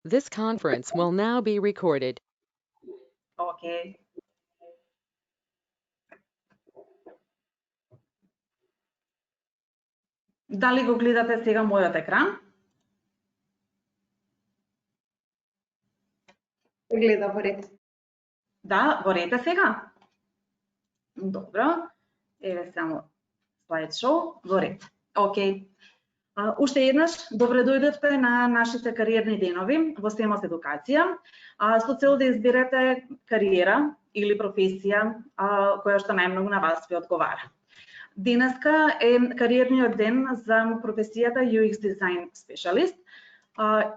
This conference will now be recorded. Окей. Дали го гледате сега мојот екран? Гледа во ред. Да, во ред е сега. Добро. Еве само слайд шоу, во ред. Окей. Уште еднаш, добре дојдовте на нашите кариерни денови во СЕМОС Едукација, со цел да изберете кариера или професија која што најмногу на вас ви одговара. Денеска е кариерниот ден за професијата UX Design Specialist.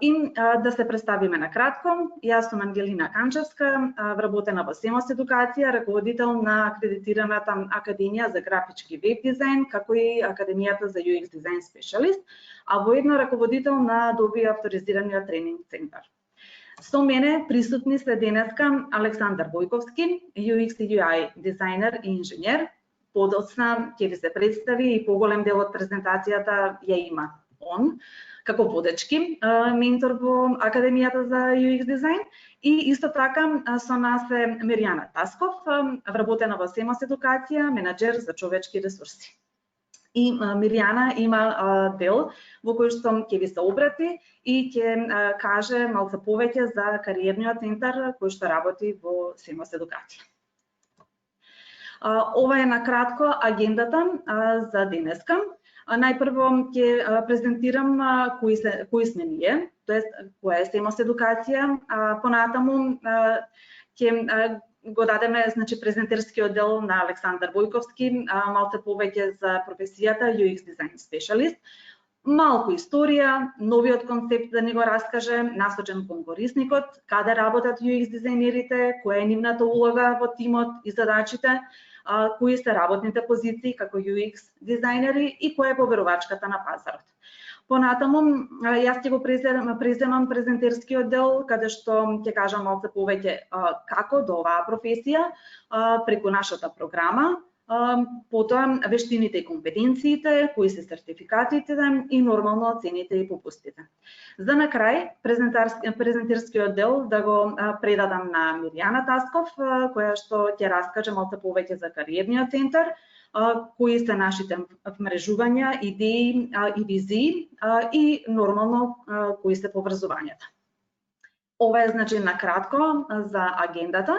И да се представиме на кратко, јас сум Ангелина Канчевска, вработена во СЕМОС Едукација, раководител на акредитираната Академија за графички веб дизајн, како и Академијата за UX Design Specialist, а воедно раководител на Adobe авторизираниот тренинг центар. Со мене присутни се денеска Александар Војковски, UX и UI дизајнер и инженер. Подоцна ќе ви се представи и поголем дел од презентацијата ја има он, како водечки ментор во Академијата за UX дизајн, и исто така со нас е Миријана Тасков, вработена во СЕМОС Едукација, менаџер за човечки ресурси. И Миријана има дел во кој што ќе ви се обрати и ќе каже малку повеќе за кариерниот центар кој што работи во СЕМОС Едукација. Ова е накратко агендата за денеска. Најпрво ќе презентирам кои сме ние, тоест која е СЕМОС Едукација, понатаму ќе го дадеме презентерскиот дел на Александар Војковски, малку повеќе за професијата UX Design Specialist, малку историја, новиот концепт да ни го раскаже, насочен кон корисникот, каде работат UX дизајнерите, која е нивната улога во тимот и задачите, кои се работните позиции како UX дизајнери и која е поверувачката на пазарот. Понатаму, јас ќе го преземам презентерскиот дел, каде што ќе кажам малку повеќе како до оваа професија преку нашата програма, потоа вештините и компетенциите, кои се сертификатите и нормално цените и попустите. За на крај, презентерскиот дел да го предадам на Миријана Тасков, која што ќе раскаже малку повеќе за кариерниот центар, кои се нашите вмрежувања, идеи и визии и нормално кои се поврзувањата. Ова е на кратко за агендата.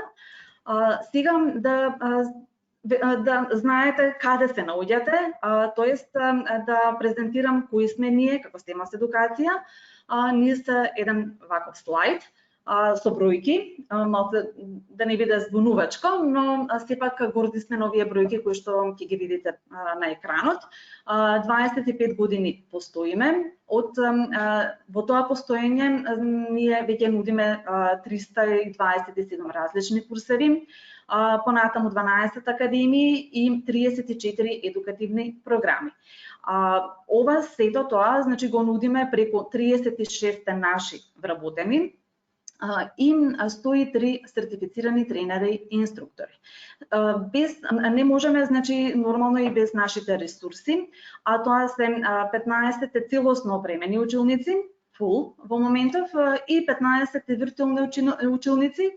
Сега да знаете каде се наоѓате, тоест да презентирам кои сме ние како СЕМОС Едукација. Низ еден ваков слайд со бројки, малку да не биде збунувачко, но сепак горди сме на овие бројки кои што ќе ги видите на екранот. 25 години постоиме. Во тоа постоење ние веќе нудиме 327 различни курсеви, понатаму 12 академии и 34 едукативни програми. Ова сето тоа го нудиме преку 36 наши вработени и 103 сертифицирани тренери и инструктори. Не можеме, нормално и без нашите ресурси, а тоа се 15 целосно опремени училници, full во моментов, и 15 виртуелни училници,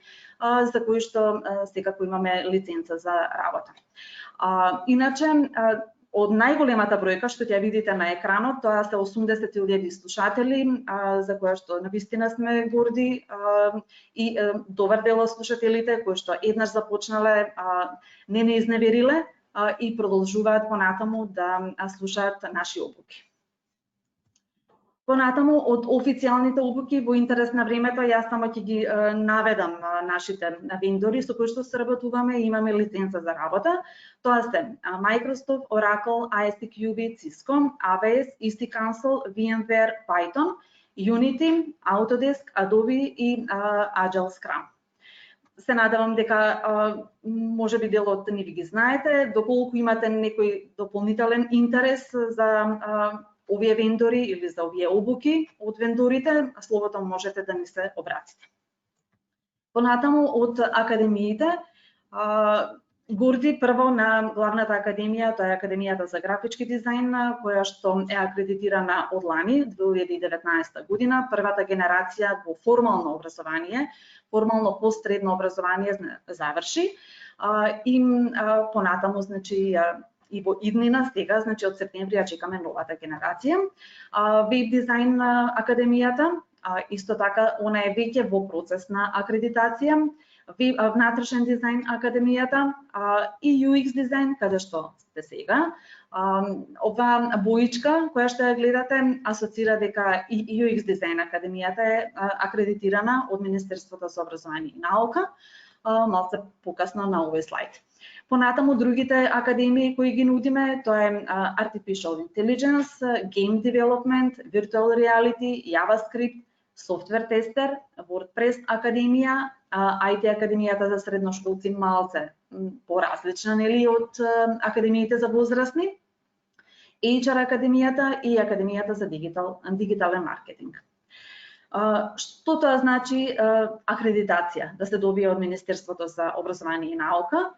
за кои што секако имаме лиценца за работа. Иначе, од најголемата бројка што ќе видите на екранот, тоа се 80.000 слушатели, за која што навистина сме горди, и добар дел од слушателите кои што еднаш започнале, не изневериле и продолжуваат понатаму да слушаат наши обуки. Понатаму, од официјалните обуки во интерес на времето, јас само ќе ги наведам нашите вендори со кои што соработуваме и имаме лиценца за работа. Тоа се Microsoft, Oracle, ISTQB, Cisco, AWS, EC Council, VMware, Python, Unity, Autodesk, Adobe и Agile Scrum. Се надевам дека можеби дел од нив ги знаете. Доколку имате некој дополнителен интерес за овие вендори или за овие обуки од вендорите, слободно можете да ни се обратите. Понатаму од академиите, Горди прво на главната академија, тоа е Академијата за графички дизајн, која што е акредитирана од лани, 2019 година. Првата генерација во формално образование, формално постсредно образование заврши. И понатаму, значи, и во иднина сега, значи од септември ја чекаме новата генерација. Веб дизајн академијата, исто така, она е веќе во процес на акредитација. Внатрешен дизајн академијата и UX дизајн, каде што сте сега. Ова боичка која што ја гледате асоцира дека и UX дизајн академијата е акредитирана од Министерството за образование и наука, малце покасно на овој слайд. Понатаму другите академии кои ги нудиме, тоа е Artificial Intelligence, Game Development, Virtual Reality, JavaScript, Software Tester, WordPress академија, IT академијата за средношколци малце поразлична, нели, од академиите за возрастни, HR академијата и академијата за дигитален маркетинг. Што тоа значи акредитација, да се добие од Министерството за образование и наука?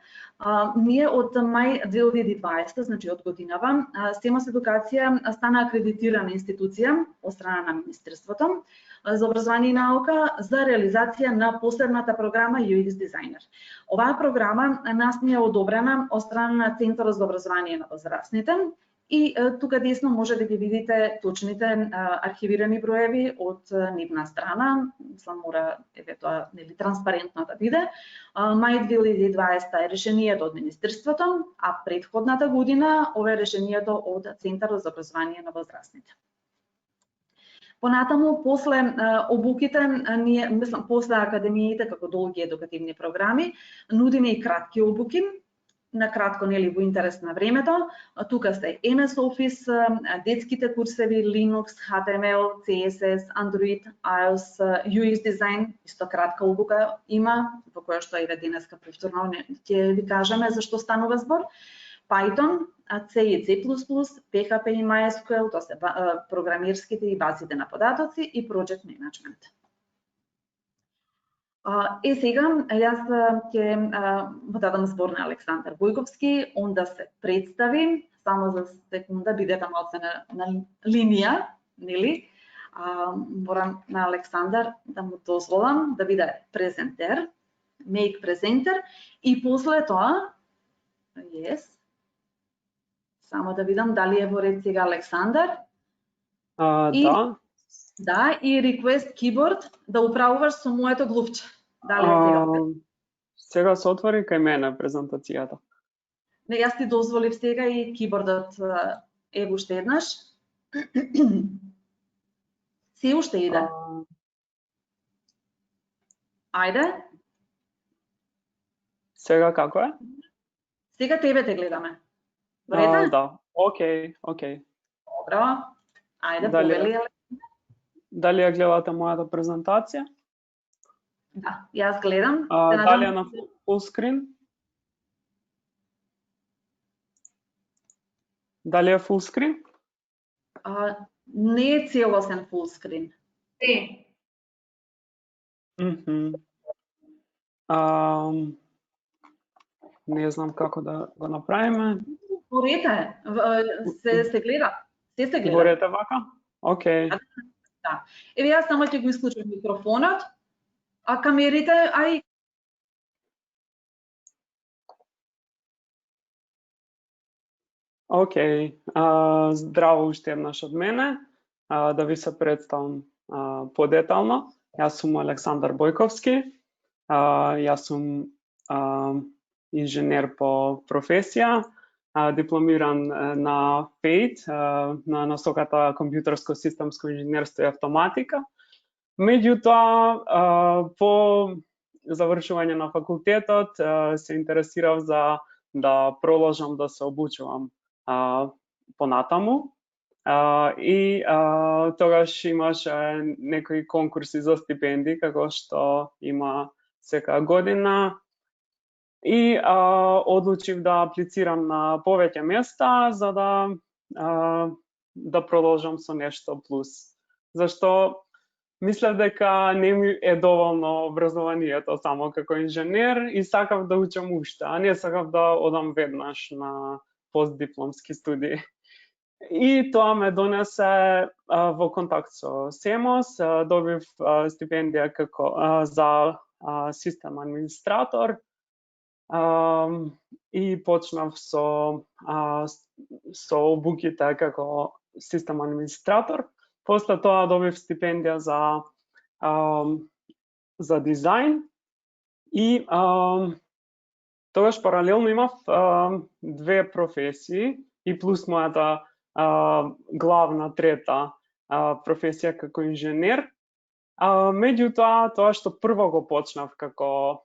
Ние од мај 2020, значи од годинава, Стемос Едукација стана акредитирана институција од страна на Министерството за образование и наука за реализација на посебната програма UX дизајнер. Оваа програма нас ни е одобрена од страна на Центарот за образование на возрастните и тука десно може да ги видите точните архивирани броеви од нивна страна. Мислам, мора тоа нели транспарентно да биде. Мај 2020 е решението од Министерството, а претходната година ова е решението од Центарот за образование на возрастните. Понатаму, после обуките, ние, мислам, после академиите како долги едукативни програми, нудиме и кратки обуки, на кратко, нели, во интерес на времето. Тука се MS Office, детските курсеви, Linux, HTML, CSS, Android, iOS, UX дизајн, исто кратка обука има, во која што и денеска повторно ќе ви кажеме зашто станува збор. Python, C и C++, PHP и MySQL, тоа се програмирските и базите на податоци и Project Management. Сега, јас ќе му дадам збор на Александар Бојковски, он да се представи, само за секунда, бидете малце на линија, нели? Морам на Александар да му дозволам да биде презентер, make presenter, и после тоа, yes, само да видам дали е во ред сега Александар. Да. Да, и request keyboard да управуваш со моето глувче. Дали е сега? Сега се отвори кај мене презентацијата. Не, јас ти дозволив сега и кибордот е уште еднаш. Се уште иде. Ајде. Сега како е? Сега тебе те гледаме. Вреда? Да, окей. Добро. Ајде, повели. Дали ја гледате мојата презентација? Да, јас гледам. Дали е на full screen? Дали е full screen? Не е целосен full screen. Не знам како да го направиме. Горете, се гледа. Се гледа. Горете вака? Окей. Да. Еве јас само ќе го исклучам микрофонот, а камерите, ај. Окей. Здраво уште еднаш од мене. Да ви се представам подетално. Јас сум Александар Бојковски. Јас сум инженер по професија, дипломиран на FATE, на насоката компјутерско системско инженерство и автоматика. Меѓутоа, по завршување на факултетот се интересирав за да продолжам да се обучувам понатаму. И тогаш имаше некои конкурси за стипендии, како што има секоја година. И одлучив да аплицирам на повеќе места за да продолжам со нешто плюс. Зашто мислев дека не ми е доволно образованието само како инженер и сакав да учам уште, а не сакав да одам веднаш на постдипломски студии. И тоа ме донесе во контакт со СЕМОС, добив стипендија за систем администратор и почнав со обуките како систем администратор. После тоа добив стипендија за дизајн и тогаш паралелно имав две професии и плюс мојата главна трета професија како инженер. Меѓутоа, тоа што прво го почнав како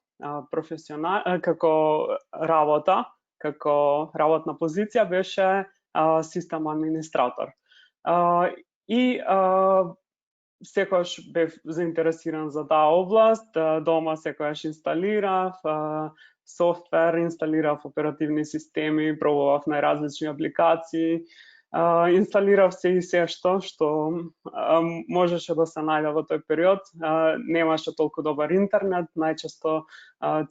како работна позиција беше систем администратор. И секогаш бев заинтересиран за таа област, дома секогаш инсталирав софтвер, инсталирав оперативни системи, пробував најразлични апликации, инсталирав се и се што можеше да се најде во тој период. Немаше толку добар интернет, најчесто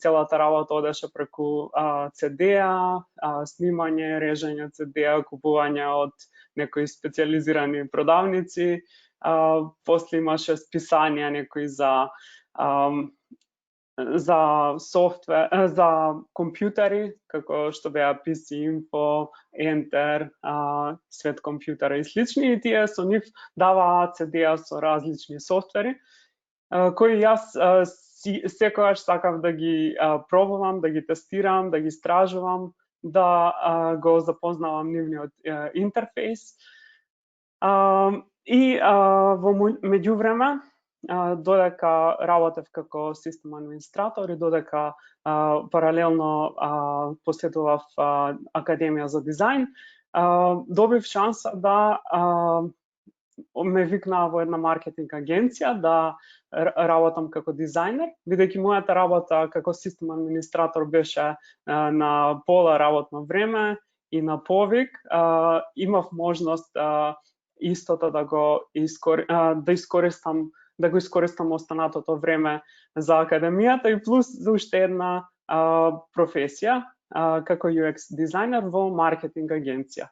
целата работа одеше преку CD-а, снимање, режање CD-а, купување од некои специјализирани продавници. После имаше списања некои за софтвер, за компјутери, како што беа PC Info, Enter, Свет компјутера и слични, и тие со нив даваат CD-а со различни софтвери, кои јас секогаш сакав да ги пробувам, да ги тестирам, да ги истражувам, да го запознавам нивниот интерфейс. И во меѓувреме, додека работев како систем администратор и додека паралелно посетував Академија за дизајн, добив шанса да ме викнаа во една маркетинг агенција да работам како дизајнер, бидејќи мојата работа како систем администратор беше на пола работно време и на повик, имав можност истото да го искористам останатото време за академијата и плюс за уште една професија како UX дизајнер во маркетинг агенција.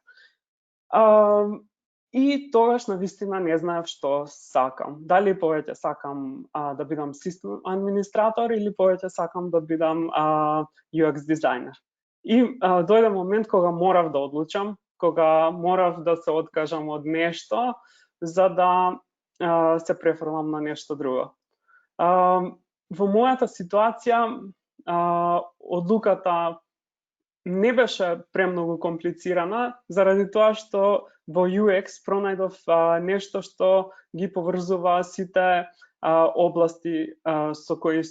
И тогаш навистина не знаев што сакам. Дали повеќе сакам да бидам систем администратор или повеќе сакам да бидам UX дизајнер. И дојде момент кога морав да одлучам, кога морав да се откажам од нешто за да се префрлам на нешто друго. Во мојата ситуација одлуката не беше премногу комплицирана, заради тоа што во UX пронајдов нешто што ги поврзува сите области во кои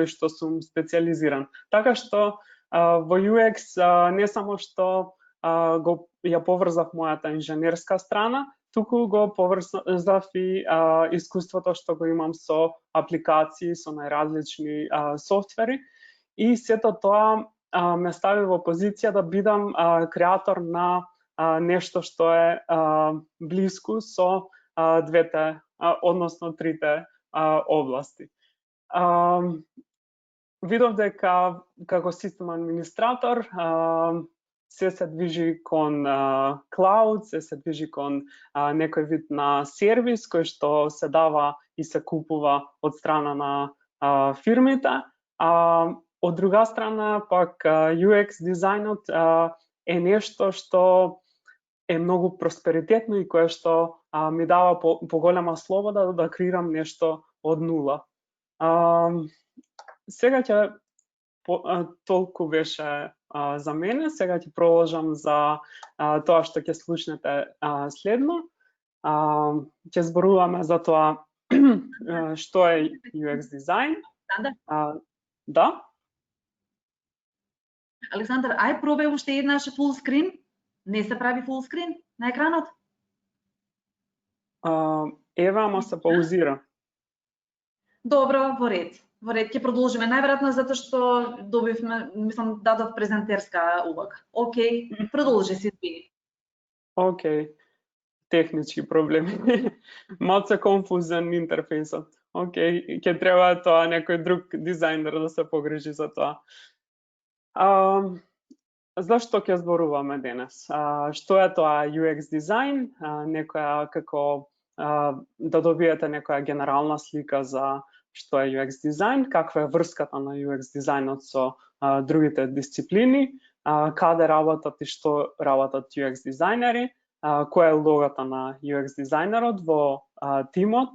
што сум специјализиран. Така што во UX не само што ја поврзав мојата инженерска страна, туку го поврзав и искуството што го имам со апликации, со најразлични софтвери, и сето тоа ме стави во позиција да бидам креатор на нешто што е блиску со двете, односно трите области. Видов дека како систем администратор се движи кон клауд, се движи кон некој вид на сервис кој што се дава и се купува од страна на фирмите. Од друга страна, пак UX дизајнот е нешто што е многу просперитетно и кое што ми дава поголема слобода да креирам нешто од нула. Сега ќе толку беше за мене, сега ќе продолжам за тоа што ќе слушнете следно. Ќе зборуваме за тоа што е UX дизајн. Да? Александар, ај пробај уште еднаш фул скрин. Не се прави фул скрин на екранот? Ева, ама се паузира. Добро, во ред. Во ред, ќе продолжиме. Најверојатно затоа што добивме, мислам, дадов презентерска улога. Океј, продолжи си ти. Океј. технички проблеми. Малце конфузен интерфейсот. Океј, ќе треба тоа некој друг дизајнер да се погрижи за тоа. Зашто ќе зборуваме денес? Што е тоа UX дизајн? Некоја како да добиете некоја генерална слика за што е UX дизајн, каква е врската на UX дизајнот со другите дисциплини, каде работат и што работат UX дизајнери, која е улогата на UX дизајнерот во тимот,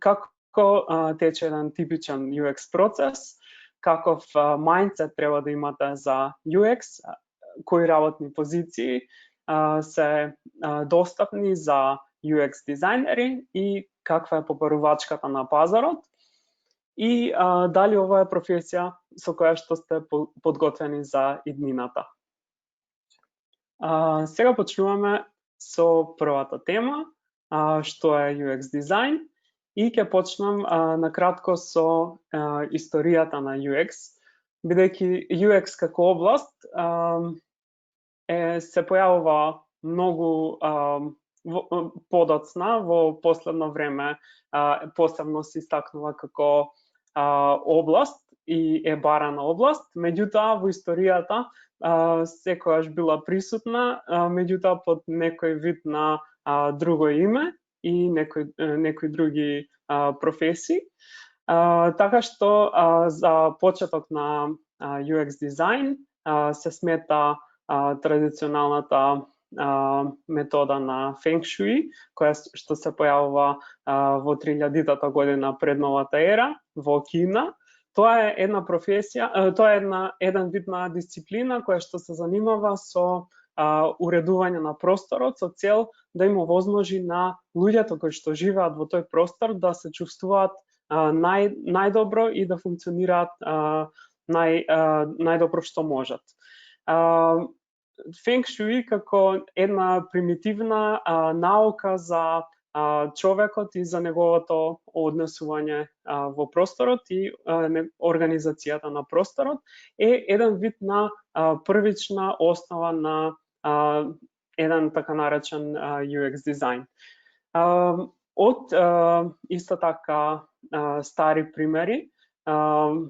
како тече еден типичен UX процес, каков мајндсет треба да имате за UX, кои работни позиции се достапни за UX дизајнери и каква е попарувачката на пазарот и дали ова е професија со која што сте подготвени за иднината. Сега почнуваме со првата тема, што е UX дизајн, и ќе почнам накратко со историјата на UX, бидејќи UX како област се појавува многу подоцна во последно време, посебно се истакнува како област и е барана област, меѓутоа во историјата секогаш била присутна, меѓутоа под некој вид на друго име и некои други професии. Така што за почеток на UX дизајн се смета традиционалната метода на Фенг Шуи, која што се појавува во 3000-та година пред новата ера во Кина. Тоа е една професија, тоа е еден вид на дисциплина која што се занимава со уредување на просторот со цел да им овозможи на луѓето кои што живеат во тој простор да се чувствуваат најдобро и да функционираат најдобро што можат. Фенг Шуи како една примитивна наука за човекот и за неговото однесување во просторот и организацијата на просторот е еден вид на првична основа на еден така наречен UX дизајн. Од исто така стари примери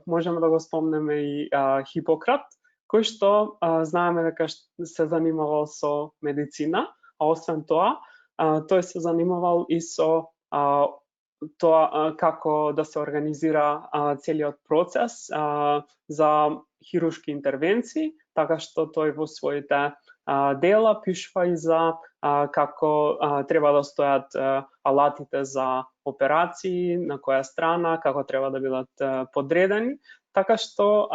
можеме да го спомнеме и Хипократ, кој што знаеме дека се занимавал со медицина, а освен тоа тој се занимавал и со тоа како да се организира целиот процес за хируршки интервенции, така што тој во своите дела пишува и за како треба да стојат алатите за операции, на која страна, како треба да бидат подредени, така што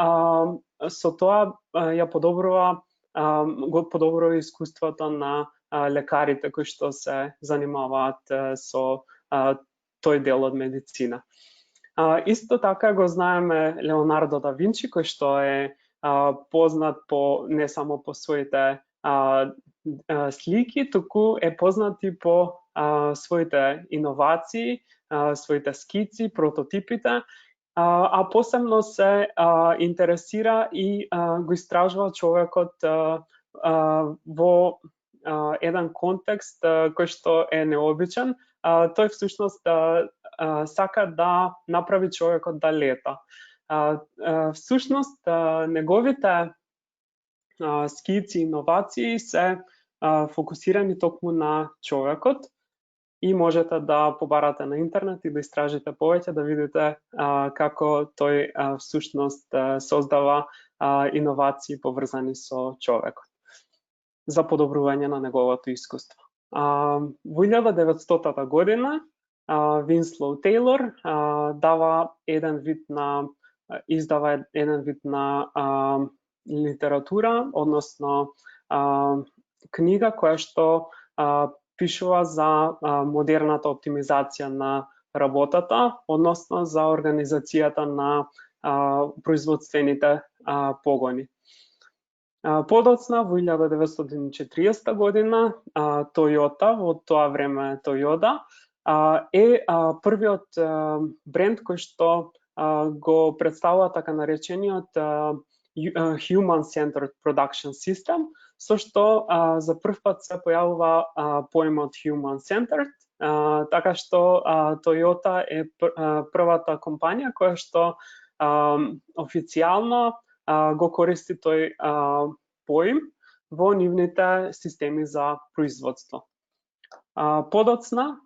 со тоа ја го подобрува искуството на лекарите кои што се занимаваат со тој дел од медицина. Исто така го знаеме Леонардо да Винчи, кој што е познат не само по своите слики, туку е познат и по своите иновации, своите скици, прототипите, а посебно се интересира и го истражува човекот во еден контекст кој што е необичен. Тој всушност сака да направи човекот да лета. Всушност неговите скици, иновации се фокусирани токму на човекот и можете да побарате на интернет и да истражите повеќе, да видите како тој всушност создава иновации поврзани со човекот за подобрување на неговото искуство. Во 1900 година Винслоу Тейлор издава еден вид на литература, односно книга која што пишува за модерната оптимизација на работата, односно за организацијата на производствените погони. Подоцна, во 1940 година, Toyota, во тоа време Toyota, е првиот бренд кој што го представува така наречениот Human-Centered Production System, со што за прв пат се појавува поемот Human-Centered, така што Toyota е првата компанија која што официјално го користи тој поим во нивните системи за производство. Подоцна,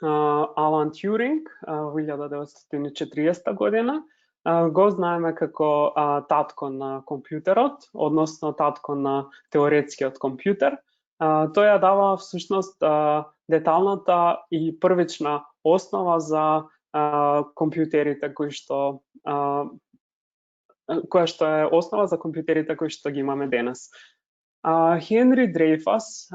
Алан Тјуринг во 1940 година го знаеме како татко на компјутерот, односно татко на теоретскиот компјутер. Тој ја дава всушност деталната и првична основа за компјутерите која што е основа за компјутерите кои што ги имаме денес. Хенри Дрейфас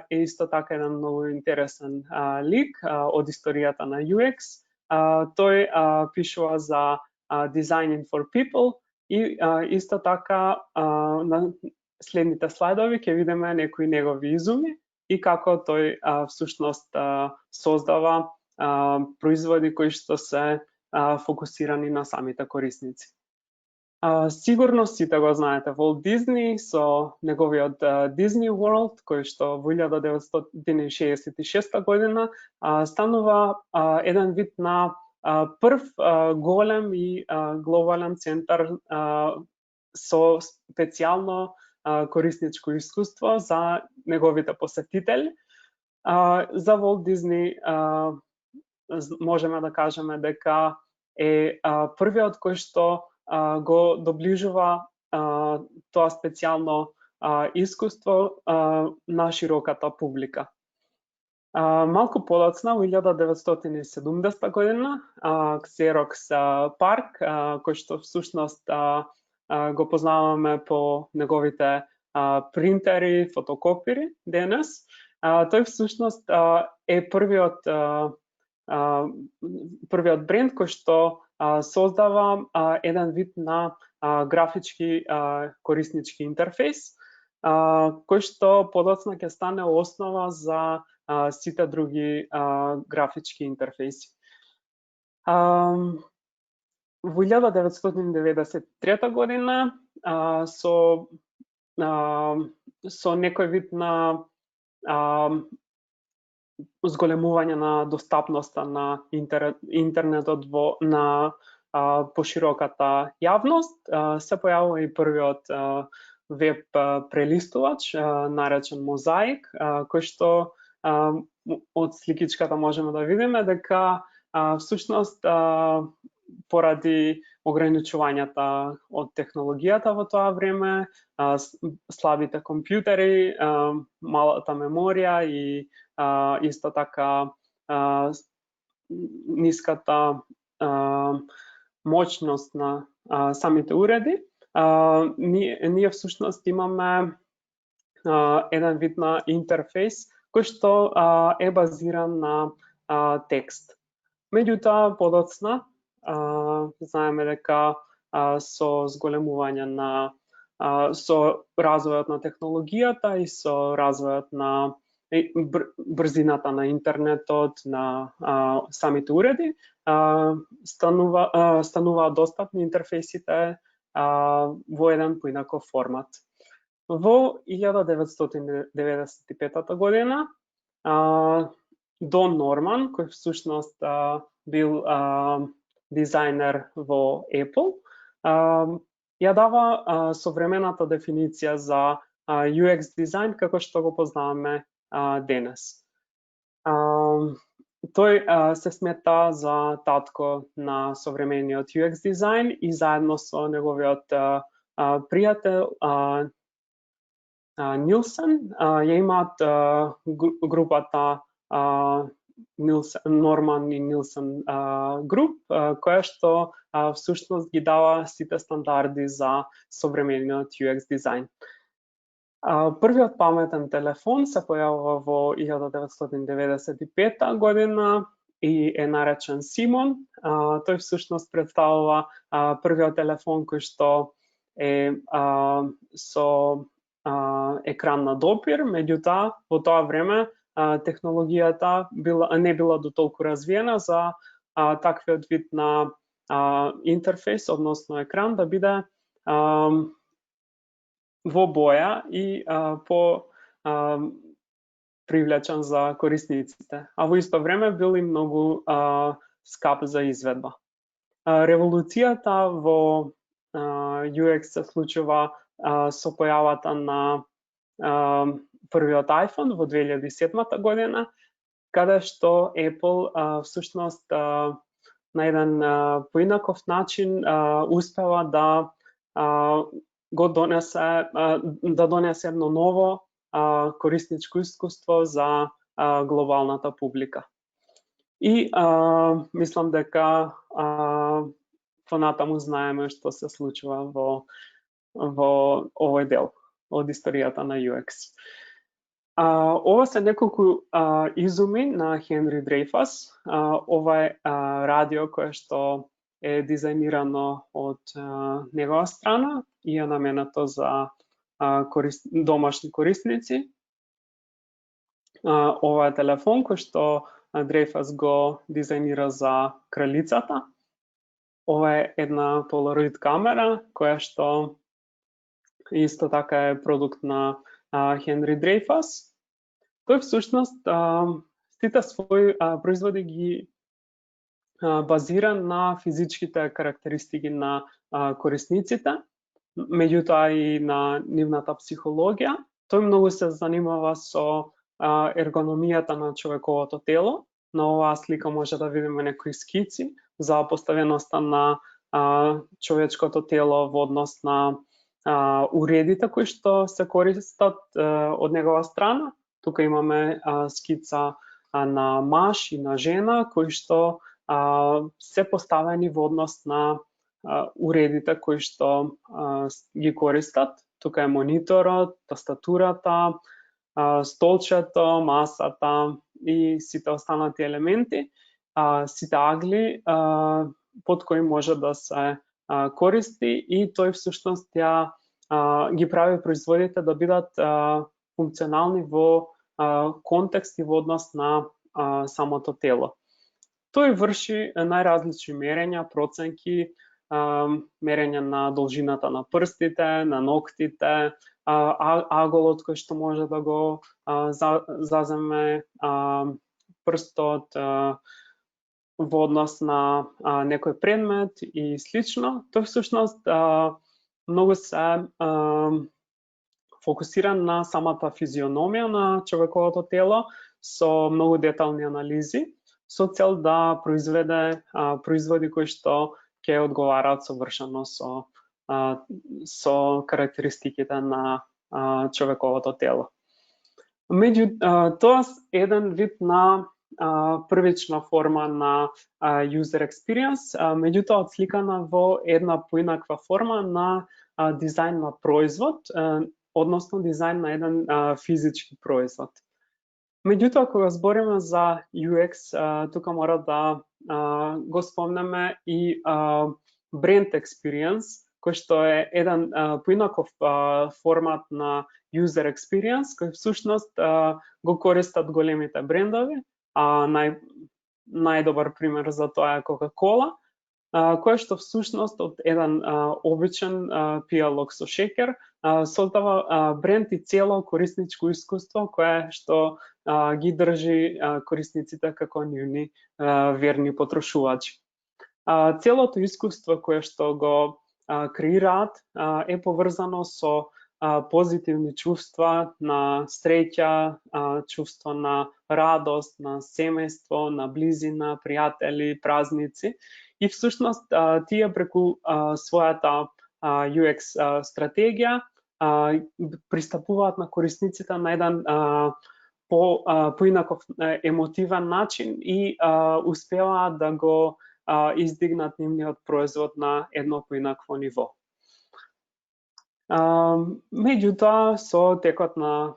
е исто така еден многу интересен лик од историјата на UX. Тој пишува за Designing for People и исто така на следните слайдови ќе видиме некои негови изуми и како тој всушност создава производи кои што се фокусирани на самите корисници. Сигурно сите го знаете Walt Disney со неговиот Disney World, кој што во 1966 година станува еден вид на прв голем и глобален центар со специјално корисничко искуство за неговите посетители. За Walt Disney можеме да кажеме дека е првиот кој што го доближува тоа специјално искуство на широката публика. Малку подоцна, во 1970 година, Xerox Park, кој што всушност го познаваме по неговите принтери, фотокопири денес, тој всушност е првиот бренд кој што создава еден вид на графички кориснички интерфейс, кој што подоцна ќе стане основа за сите други графички интерфейси. Во 1993 година со некој вид на зголемување на достапноста на интернетот на пошироката јавност, се појавува и првиот веб прелистувач, наречен Mosaic, кој што од сликичката можеме да видиме дека всушност поради ограничувањата од технологијата во тоа време, слабите компјутери, малата меморија и исто така ниската моќност на самите уреди, ние всушност имаме еден вид на интерфейс кој што е базиран на текст. Меѓутоа, подоцна, знаеме дека со зголемување со развојот на технологијата и со развојот на брзината на интернетот, на самите уреди, стануваат достапни интерфейсите во еден поинаков формат. Во 1995 година Дон Норман, кој всушност бил дизајнер во Apple, ја дава современата дефиниција за UX дизајн како што го познаваме денес. Тој се смета за татко на современиот UX дизајн и заедно со неговиот пријател Нилсен ја имаат групата Норман и Нилсен груп, која што всушност ги дава сите стандарди за современиот UX дизајн. Првиот паметен телефон се појавува во 1995 година и е наречен Симон. Тој всушност представува првиот телефон кој што е со екран на допир, меѓутоа во тоа време технологијата не била до толку развиена за таквиот вид на интерфейс, односно екран, да биде во боја и привлечен за корисниците, а во исто време бил и многу скап за изведба. Револуцијата во UX се случува со појавата на првиот iPhone во 2007 година, каде што Apple всушност на еден поинаков начин успела да донесе едно ново корисничко искуство за глобалната публика. И мислам дека понатаму знаеме што се случува во овој дел од историјата на UX. Ова се неколку изуми на Хенри Дрейфус. Ова е радио кое што е дизајнирано од негова страна и е наменето за домашни корисници. Ова е телефон кој што Дрейфус го дизајнира за кралицата. Ова е една Polaroid камера која што исто така е продукт на Хенри Дрейфус. Тој всушност сите своји производи ги базира на физичките карактеристики на корисниците, меѓутоа и на нивната психологија. Тој многу се занимава со ергономијата на човековото тело. На оваа слика може да видиме некои скици за поставеноста на човечкото тело во однос на уредите кои што се користат од негова страна. Тука имаме скица на маж и на жена кои што се поставени во однос на уредите кои што ги користат. Тука е мониторот, тастатурата, столчето, масата и сите останати елементи, сите агли под кои може да се користи и тој всушност ја ги прави производите да бидат функционални во контекст и во однос на самото тело. Тој врши најразлични мерења, проценки, мерење на должината на прстите, на ноктите, аголот кој што може да го заземе прстот во однос на некој предмет и слично. Тој всушност многу се фокусиран на самата физиономија на човековото тело со многу детални анализи со цел да произведе производи кои што ќе одговараат совршено со карактеристиките на човековото тело. Тоа е еден вид на првична форма на user experience, меѓутоа отсликана во една поинаква форма на дизајн на производ, односно дизајн на еден физички производ. Меѓутоа, кога збориме за UX, тука мора да го спомнеме и brand experience, кој што е еден поинаков формат на user experience, кој всушност го користат големите брендови. Најдобар пример за тоа е Coca-Cola, кој што всушност од еден обичен пијалок со шеќер создава бренд и цело корисничко искуство кое што ги држи корисниците како нивни верни потрошувачи. Целото искуство кое што го креираат е поврзано со позитивни чувства на среќа, чувство на радост, на семејство, на близина, пријатели, празници. И всушност тие преку својата UX стратегија пристапуваат на корисниците на еден поинаков емотивен начин и успеваат да го издигнат нивниот производ на едно поинакво ниво. Меѓутоа, со текот на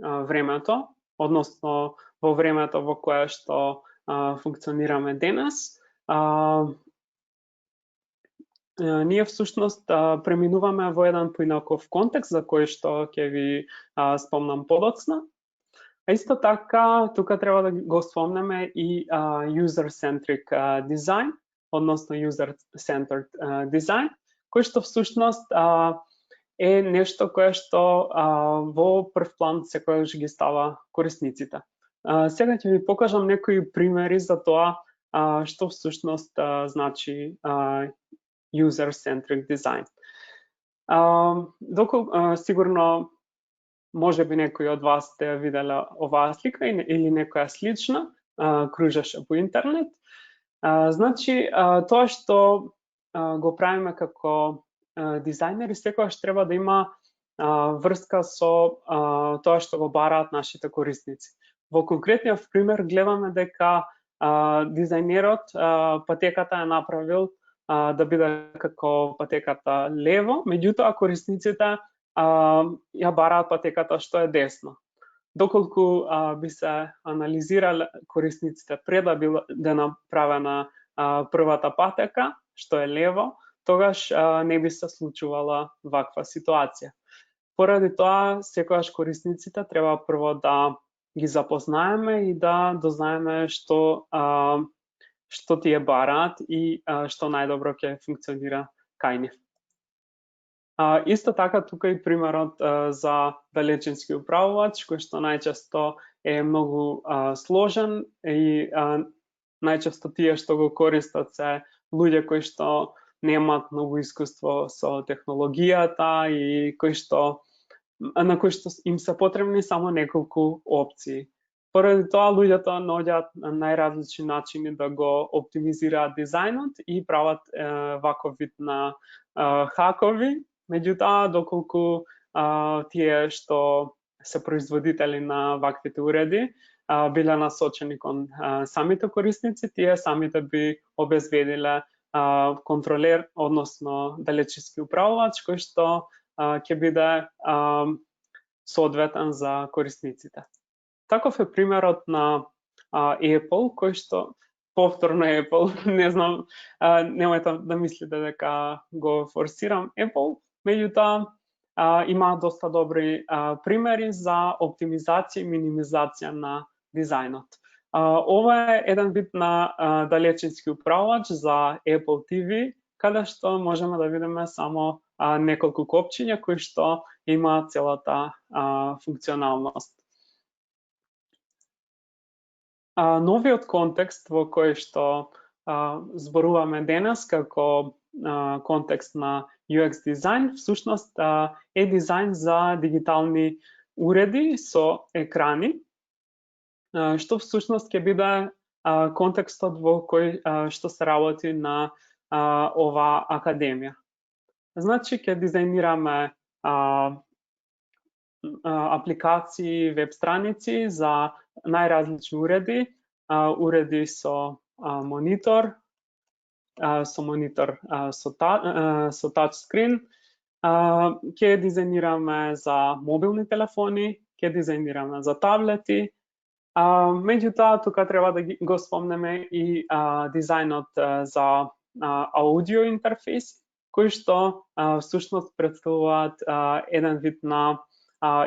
времето, односно во времето во кое што функционираме денес, ние всушност преминуваме во еден поинаков контекст за кој што ќе ви спомнам подоцна. А исто така, тука треба да го спомнеме и user-centric design, односно user-centered design, кој што всушност е нешто кое што во прв план секогаш ги става корисниците. Сега ќе ви покажам некои примери за тоа што всушност значи user-centric design. Сигурно може би некои од вас сте виделе оваа слика или некоја слична, кружеше по интернет. Значи, тоа што го правиме како дизајнери секогаш треба да има врска со тоа што го бараат нашите корисници. Во конкретниот пример гледаме дека дизајнерот патеката е направил да биде како патеката лево, меѓутоа корисниците ја бараат патеката што е десно. Доколку би се анализирале корисниците пред да биде направена првата патека, што е лево, тогаш не би се случувала ваква ситуација. Поради тоа, секогаш корисниците треба прво да ги запознаеме и да дознаеме што тие бараат и што најдобро ќе функционира кај нив. Исто така, тука и примерот за далечински управувач, кој што најчесто е многу сложен и најчесто тие што го користат се луѓе кои што немаат многу искуство со технологијата и на кои што им се потребни само неколку опции. Поради тоа луѓето наоѓаат најразлични начини да го оптимизираат дизајнот и прават ваков вид на хакови, меѓутоа доколку тие што се производители на ваквите уреди биле насочени кон самите корисници, тие самите би обезбедиле контролер, односно далечински управувач, кој што ќе биде соодветен за корисниците. Таков е примерот на Apple, кој што повторно Apple, не знам, немојте да мислите дека го форсирам Apple, меѓутоа има доста добри примери за оптимизација и минимизација на дизајнот. Ова е еден вид на далечински управувач за Apple TV, каде што можеме да видиме само неколку копчиња кои што имаат целата функционалност. Новиот контекст во кој што зборуваме денес како контекст на UX дизајн, всушност е дизајн за дигитални уреди со екрани, што всушност ќе биде контекстот во кој што се работи на оваа академија. Значи, ќе дизајнираме апликации, веб страници за најразлични уреди, уреди со монитор, со тачскрин, ќе дизајнираме за мобилни телефони, ќе дизајнираме за таблети. Меѓутоа, тука треба да го спомнеме и дизајнот за аудио интерфейс, кои што всушност представуваат еден вид на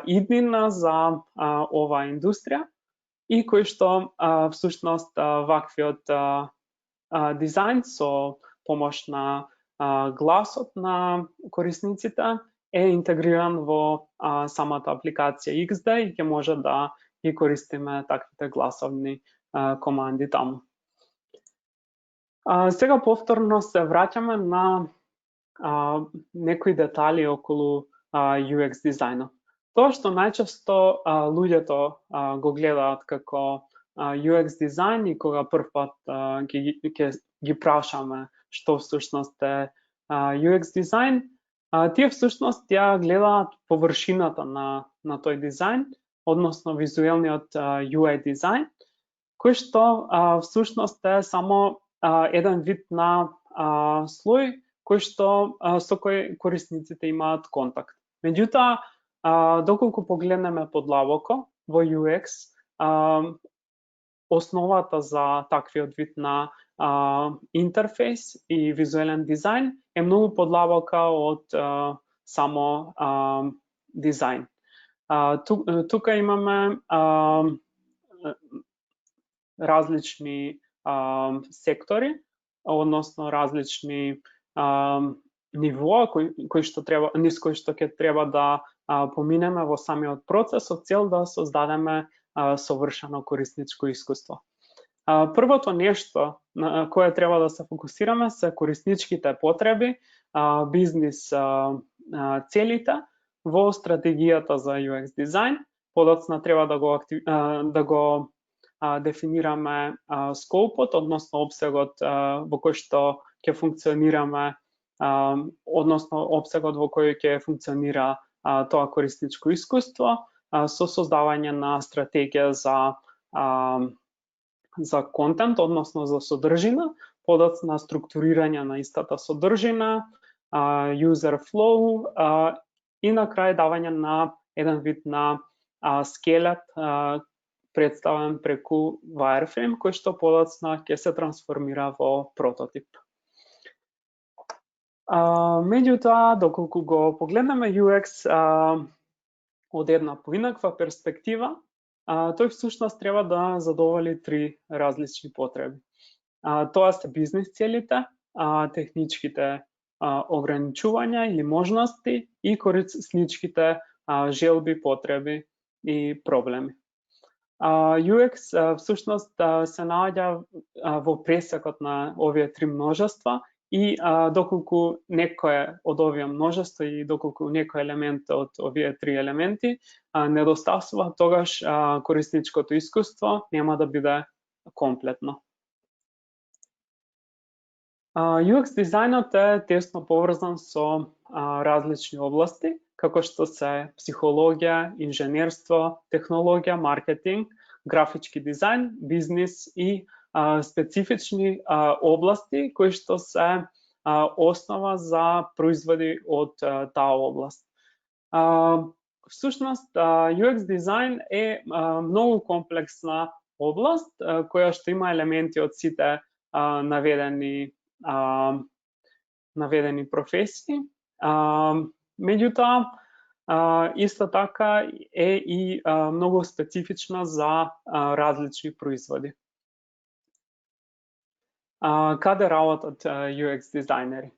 иднина за оваа индустрија и кои што всушност ваквиот дизајн со помош на гласот на корисниците е интегриран во самата апликација XD и ќе може да ги користиме таквите гласовни команди таму. Сега повторно се враќаме на некои детали околу UX дизајнот. Тоа што најчесто луѓето го гледаат како UX дизајн и кога првпат ги прашаме што всушност е UX дизајн, тие всушност ја гледаат површината на тој дизајн, односно визуелниот UI дизајн, кој што всушност е само еден вид на слој кој што со кој корисниците имаат контакт. Меѓутоа, доколку погледнеме подлабоко во UX, основата за таквиот вид на интерфейс и визуелен дизајн е многу подлабока од само дизајн. Тука имаме различни сектори, односно различни нивоа низ кои што ќе треба да поминеме во самиот процес со цел да создадеме совршено корисничко искуство. Првото нешто на кое треба да се фокусираме се корисничките потреби, бизнис целите во стратегијата за UX дизајн. Подоцна треба да го дефинираме скопот, односно обсегот во кој што ќе функционираме, односно обсегот во кој ќе функционира тоа корисничко искуство, со создавање на стратегија за контент, односно за содржина, подоцна структурирање на истата содржина, user flow и на крај давање на еден вид на скелет представен преку wireframe, кој што подоцна ќе се трансформира во прототип. Меѓутоа, доколку го погледнеме UX од една поинаква перспектива, тој всушност треба да задоволи три различни потреби. Тоа се бизнис целите, техничките ограничувања или можности и корисничките желби, потреби и проблеми. UX всушност се наоѓа во пресекот на овие три множества и доколку некое од овие множества и доколку некој елемент од овие три елементи недостасува, тогаш корисничкото искуство нема да биде комплетно. UX дизајнот е тесно поврзан со различни области, како што се психологија, инженерство, технологија, маркетинг, графички дизајн, бизнис и специфични области кои што се основа за производи од таа област. Всушност, UX дизајн е многу комплексна област која што има елементи од сите наведени професии. Меѓутоа, исто така е и многу специфична за различни производи. Каде работат UX дизајнери?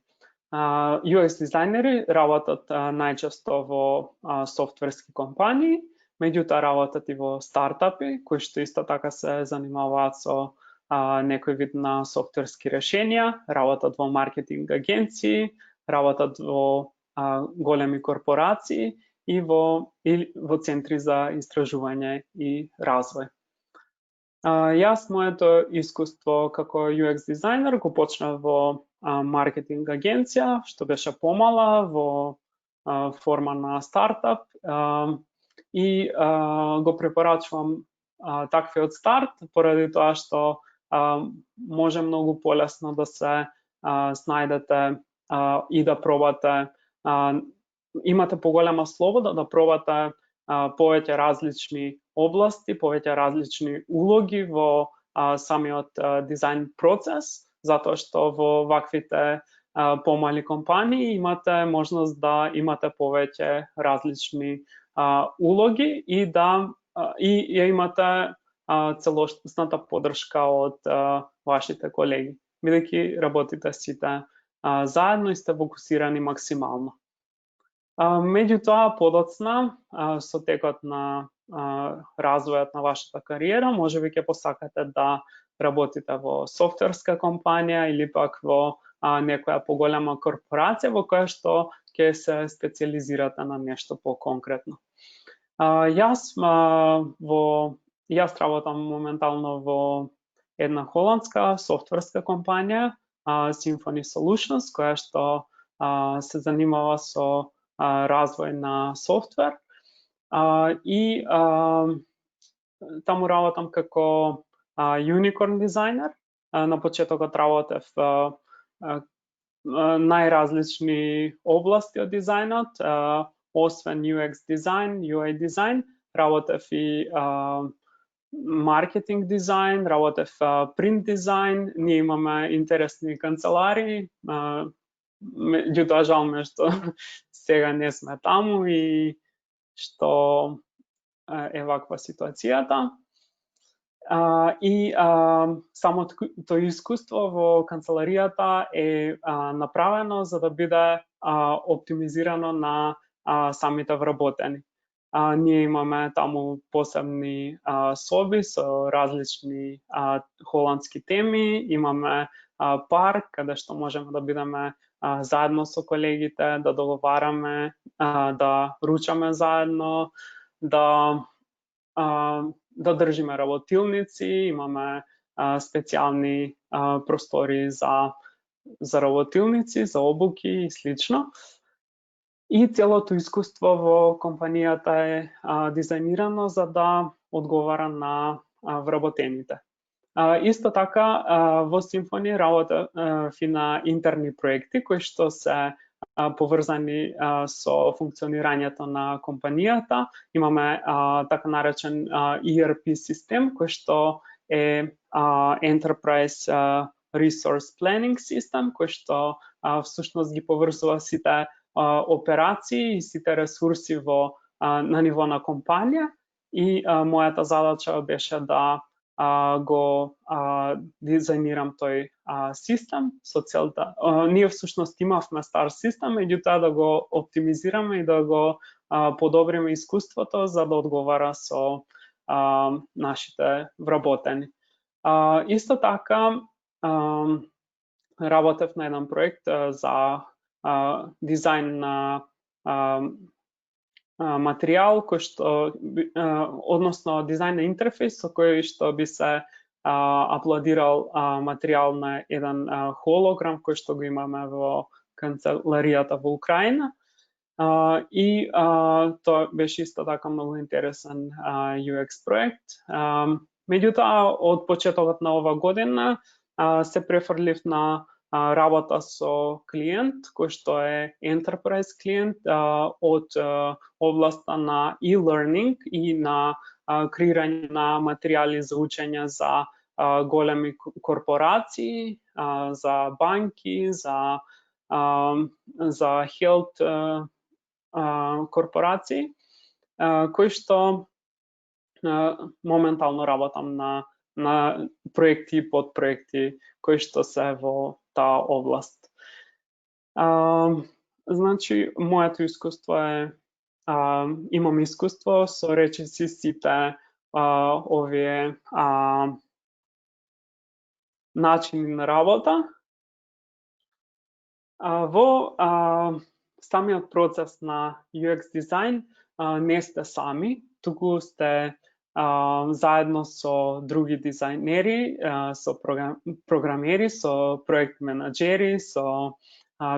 UX дизајнери работат најчесто во софтверски компании, меѓутоа работат и во стартапи, кои што исто така се занимаваат со некој вид на софтверски решенија, работат во маркетинг агенции, работат во големи корпорации и во центри за истражување и развој. Јас моето искуство како UX дизајнер го почнав во маркетинг агенција, што беше помала, во форма на стартап, и го препорачувам таквиот старт поради тоа што може многу полесно да се снајдете и да пробате, имате поголема слобода да пробате повеќе различни области, повеќе различни улоги во самиот дизајн процес, затоа што во ваквите помали компании имате можност да имате повеќе различни улоги и да ја имате целосната поддршка од вашите колеги, бидејќи работите сите заедно и сте фокусирани максимално. Меѓутоа, подоцна, со текот на развојот на вашата кариера, можеби ќе посакате да работите во софтверска компанија или пак во некоја поголема корпорација во која што ќе се специализирате на нешто по-конкретно. Јас работам моментално во една холандска софтверска компанија, Symphony Solutions, која што се занимава со развој на софтвер, и таму работам како unicorn дизајнер. На почетокот работев најразлични области од дизајнот, освен UX дизајн, UI дизајн, работев и маркетинг дизајн, работев принт дизајн, ние имаме интересни канцеларии, меѓутоа жал ме што сега не сме таму и што е ваква ситуацијата. самото искуство во канцеларијата е направено за да биде оптимизирано на самите вработени. Ние имаме таму посебни соби со различни холандски теми, имаме парк каде што можеме да бидеме заедно со колегите, да договараме, да ручаме заедно, да држиме работилници, имаме специјални простори за работилници, за обуки и слично. И целото искуство во компанијата е дизајнирано за да одговара на вработените. Исто така, во Symfony работи на интерни проекти кои што се поврзани со функционирањето на компанијата. Имаме така наречен ERP систем кој што е Enterprise Resource Planning System, кој што всушност ги поврзува сите операции и сите ресурси на ниво на компанија. И мојата задача беше да го дизајнирам тој систем со целта. Ние всушност имавме стар систем, меѓутоа да го оптимизираме и да го подобриме искуството за да одговара со нашите вработени. Исто така работев на еден проект за дизајн на материјал кој што односно дизајн на интерфейс со кој што би се аплодирал материјал на еден холограм кој што го имаме во канцеларијата во Украина. И тоа беше исто така многу интересен UX проект. Меѓутоа, од почетокот на ова година се префрлив на работа со клиент кој што е Enterprise клиент од областа на e-learning и на креирање на материјали за учење за големи корпорации, за банки, за health корпорации, кои што моментално работам на проекти и подпроекти кои што се во таа област. Значи, моето искуство е, имам искуство со речиси сите овие начини на работа. Во самиот процес на UX дизајн не сте сами, туку сте заедно со други дизајнери, со програмери, со проект менаџери, со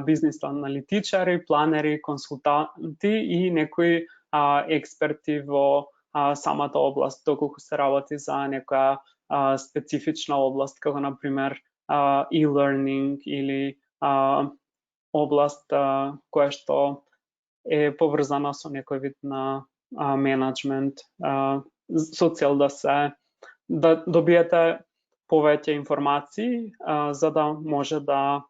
бизнис аналитичари, планери, консултанти и некои експерти во самата област, доколку се работи за некоја специфична област, како на пример e-learning или област која што е поврзана со некој вид на менеджмент, со цел да добиете повеќе информации за да може да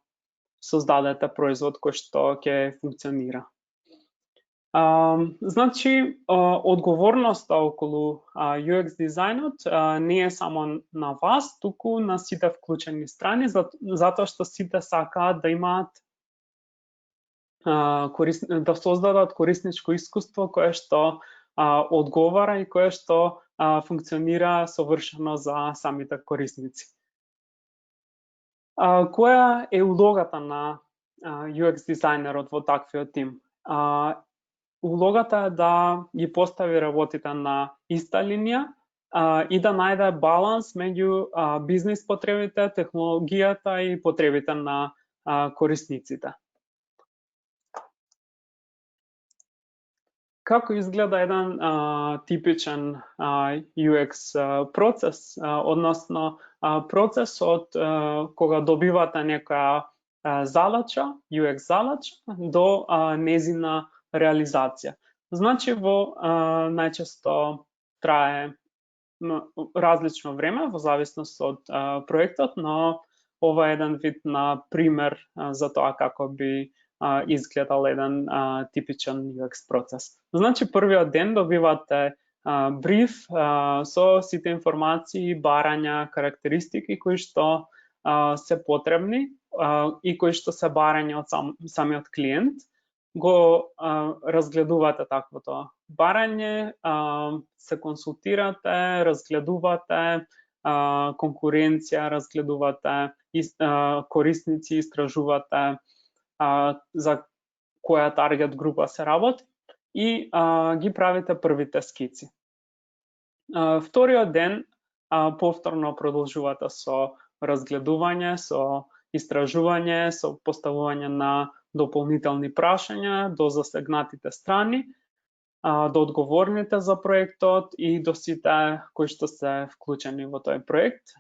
создадете производ кој што ќе функционира. Значи, одговорноста околу UX дизајнот не е само на вас, туку на сите вклучени страни, затоа што сите сакаат да имаат да создадат корисничко искуство кое што одговара и кое што функционира совршено за самите корисници. Која е улогата на UX дизајнерот во таквиот тим? Улогата е да ги постави работите на иста линија и да најде баланс меѓу бизнис потребите, технологијата и потребите на корисниците. Како изгледа еден типичен UX процес, односно процесот кога добивате некоја задача, UX задача, до незина реализација. Значи, најчесто трае различно време, во зависност од проектот, но ова е еден вид на пример за тоа како би изгледал еден типичен UX процес. Значи, првиот ден добивате бриф со сите информации, барања, карактеристики кои што се потребни и кои што се барања од самиот клиент. Го разгледувате таквото барање, се консултирате, разгледувате конкуренција, разгледувате корисници, истражувате за која таргет група се работи и ги правите првите скици. Вториот ден повторно продолжувате со разгледување, со истражување, со поставување на дополнителни прашања до засегнатите страни, до одговорните за проектот и до сите кои што се вклучени во тој проект.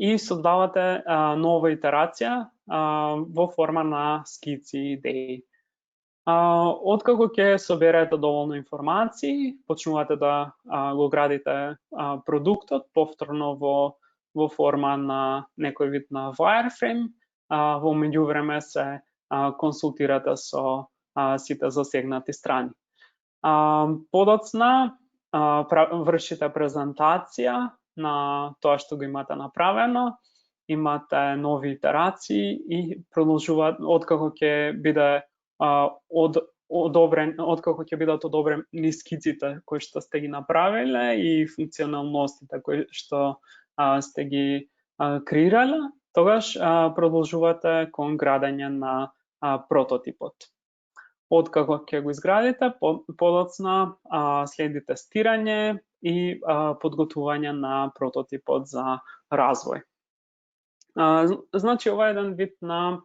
И создавате нова итерација во форма на скици и идеи. Откако ќе соберете доволно информации, почнувате да го градите продуктот повторно во форма на некој вид на wireframe. Во меѓувреме се консултирате со сите засегнати страни. Подоцна вршите презентација на тоа што го имате направено, имате нови итерации и продолжуваат откако ќе биде откако ќе бидат одобрени скиците кои што сте ги направиле и функционалностите кои што сте ги креирале, тогаш продолжувате кон градење на прототипот. Откако ќе го изградите, подоцна следи тестирање и подготвување на прототипот за развој. Значи, ова е еден вид на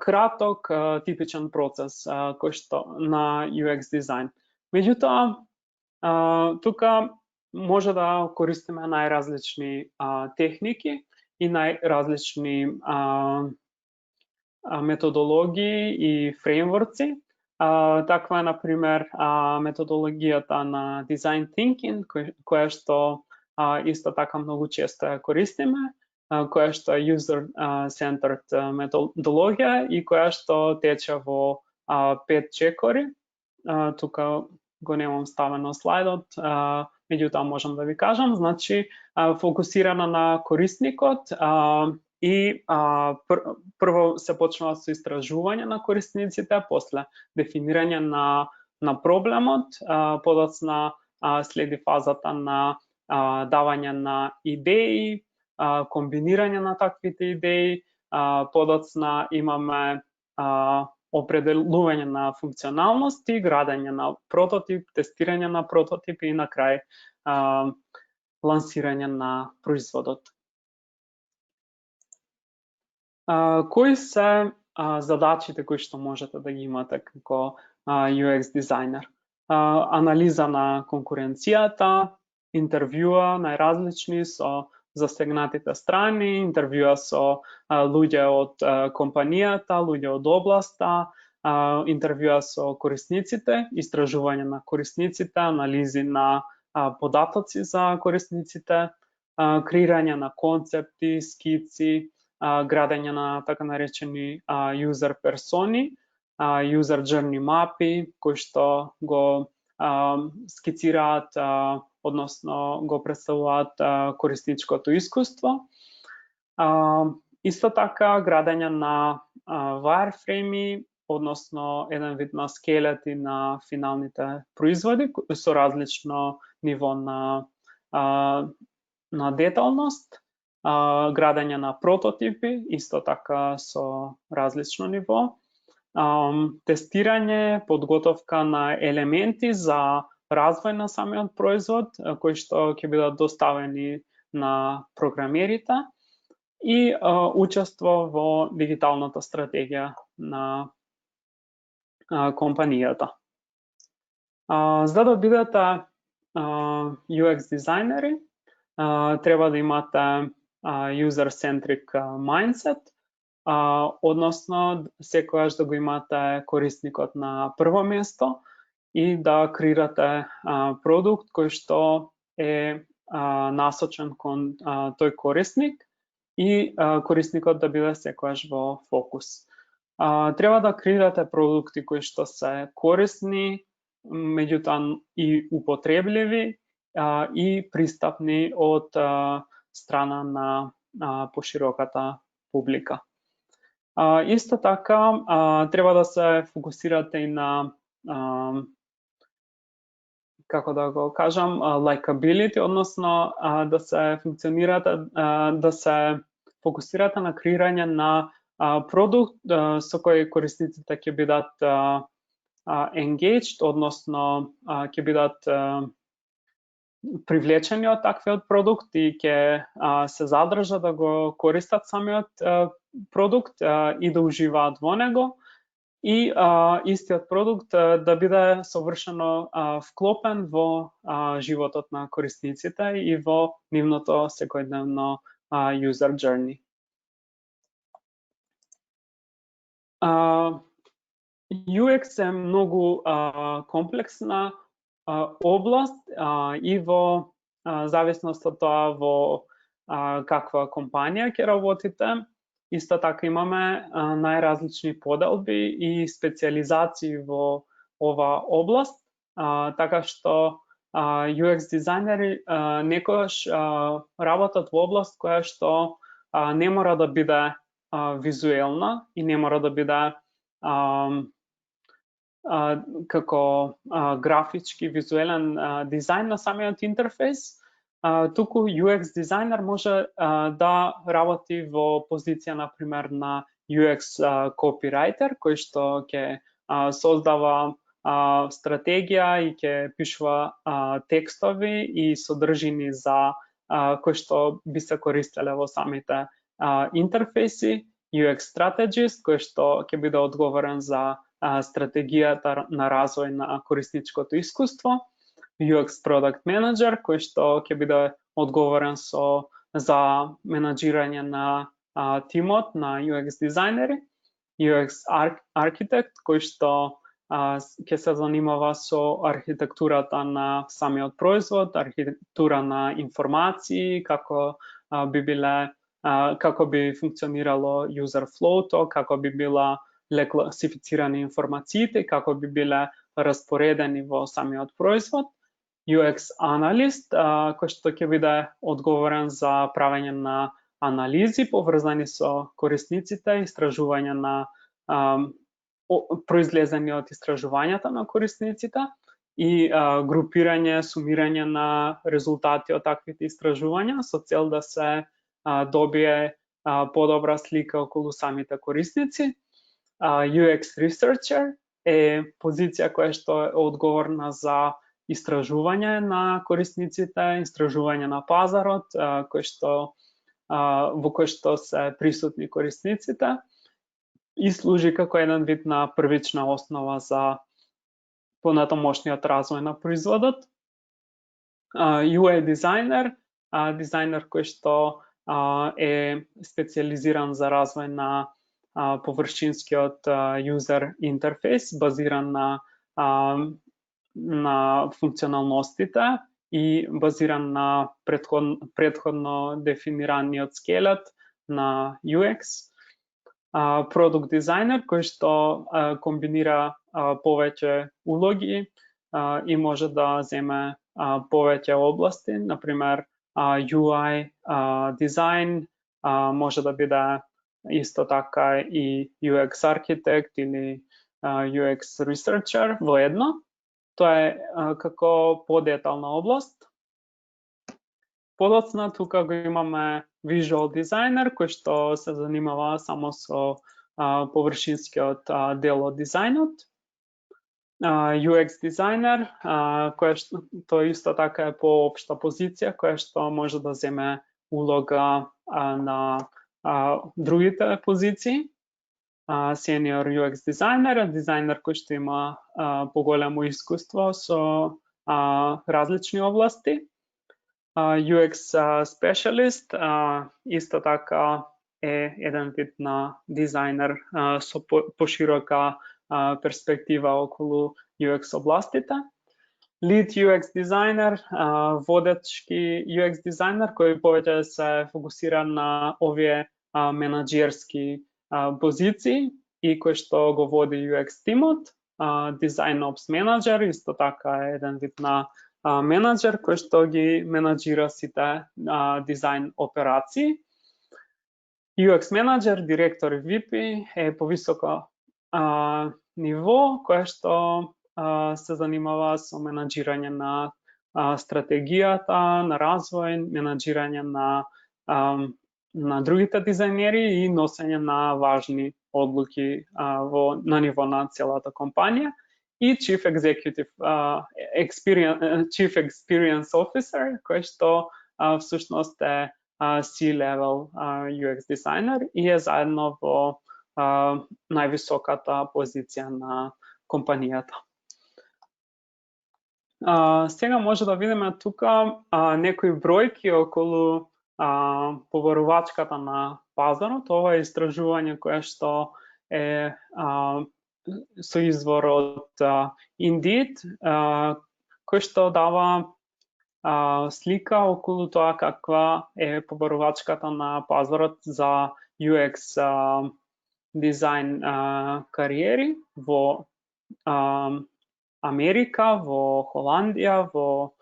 краток, типичен процес кој што на UX дизајн. Меѓутоа, тука може да користиме најразлични техники и најразлични методологии и фреймворци. Таква е, например, методологијата на Design Thinking, која што исто така многу често ја користиме, која што е user-centered методологија и која што тече во 5 чекори. Тука го немам ставено слайдот, меѓутоа можам да ви кажам. Значи, фокусирана на корисникот и прво се почнува со истражување на корисниците, после дефинирање на проблемот, подоцна следи фазата на давање на идеи, комбинирање на таквите идеи, подоцна имаме определување на функционалности, градење на прототип, тестирање на прототип и на крај лансирање на производот. Кои се задачите кои што можете да ги имате како UX дизајнер? Анализа на конкуренцијата, интервјуа најразлични со засегнатите страни, интервјуа со луѓе од компанијата, луѓе од областа, интервјуа со корисниците, истражување на корисниците, анализи на податоци за корисниците, креирање на концепти, скици, градење на така наречени user персони, user journey мапи, кои што го скицираат, односно го представуваат корисничкото искуство. Исто така градење на wireframe, односно еден вид на скелети на финалните производи со различно ниво на деталност, градење на прототипи, исто така со различно ниво, тестирање, подготовка на елементи за развој на самиот производ, кои што ќе бидат доставени на програмерите и учество во дигиталната стратегија на компанијата. За да бидете UX дизајнери, треба да имате user-centric mindset, односно секогаш да го имате корисникот на прво место и да креирате продукт кој што е насочен кон тој корисник и корисникот да биде секогаш во фокус. Треба да креирате продукти кои што се корисни, меѓутоа и употребливи и пристапни од страна на пошироката публика. Исто така, треба да се фокусирате и на, како да го кажам, likability, односно да се функционирате, да се фокусирате на креирање на продукт со кој корисниците ќе бидат engaged, односно ќе бидат привлечени од таквиот продукт и ќе се задржат да го користат самиот продукт и да уживаат во него, и истиот продукт да биде совршено вклопен во животот на корисниците и во нивното секојдневно user journey. UX е многу комплексна област и во зависност од тоа во каква компанија ќе работите. Исто така имаме најразлични поделби и специализации во ова област, така што UX дизајнери некогаш работат во област која што не мора да биде визуелна и не мора да биде како графички, визуелен дизајн на самиот интерфейс, туку UX дизајнер може да работи во позиција, например, на UX copywriter, кој што ќе создава стратегија и ќе пишува текстови и содржини за кои што би се користеле во самите интерфейси, UX strategist, кој што ќе биде одговорен за стратегијата на развој на корисничкото искуство, UX Product Manager, кој што ќе биде одговорен за менаџирање на тимот на UX дизајнери, UX Architect, кој што ќе се занимава со архитектурата на самиот производ, архитектура на информации, како би функционирало user flow-то, како би била класифицирани информациите, како би биле распоредени во самиот производ. UX аналист, кој што ќе биде одговорен за правење на анализи поврзани со корисниците, истражување на произлезени од истражувањата на корисниците и групирање, сумирање на резултати од таквите истражувања со цел да се добие подобра слика околу самите корисници. UX Researcher е позиција која што е одговорна за истражување на корисниците, истражување на пазарот, во кој што се присутни корисниците и служи како еден вид на првична основа за понатамошниот развој на производот. UA дизајнер, дизајнер кој што е специализиран за развој на површинскиот user интерфейс, базиран на функционалностите и базиран на претходно дефинираниот скелет на UX. Product дизајнер кој што комбинира повеќе улоги и може да земе повеќе области, например UI дизајн, може да биде исто така и UX архитект или UX researcher во едно. Тоа е како подетална област. Подоцна тука го имаме visual дизајнер кој што се занимава само со површинскиот дел од дизајнот. UX дизајнер, кој што тоа исто така е поопшта позиција која што може да земе улога на другите позиции. Senior UX дизајнер, дизајнер кој што има поголемо искуство со различни области. UX specialist исто така е еден вид на дизајнер со поширока перспектива околу UX областите. Lead UX дизајнер, водечки UX дизајнер кој повеќе се фокусира на овие менаџерски позиции и кој што го води UX тимот. Design Ops менеджер, исто така е еден вид на менеджер кој што ги менаџира сите дизајн операции. UX менеджер, директор и VP е повисоко ниво кое што се занимава со менаџирање на стратегијата, на развој, менаџирање на другите дизајнери и носење на важни одлуки на ниво на целата компанија. И Chief Experience Officer, кој што всушност е C-level UX дизајнер и е заедно во највисоката позиција на компанијата. Сега може да видиме тука некои бројки околу побарувачката на пазарот. Ова е истражување кое што е со извор од Indeed, кој што дава слика околу тоа каква е побарувачката на пазарот за UX дизајн кариери во Америка, во Холандија, во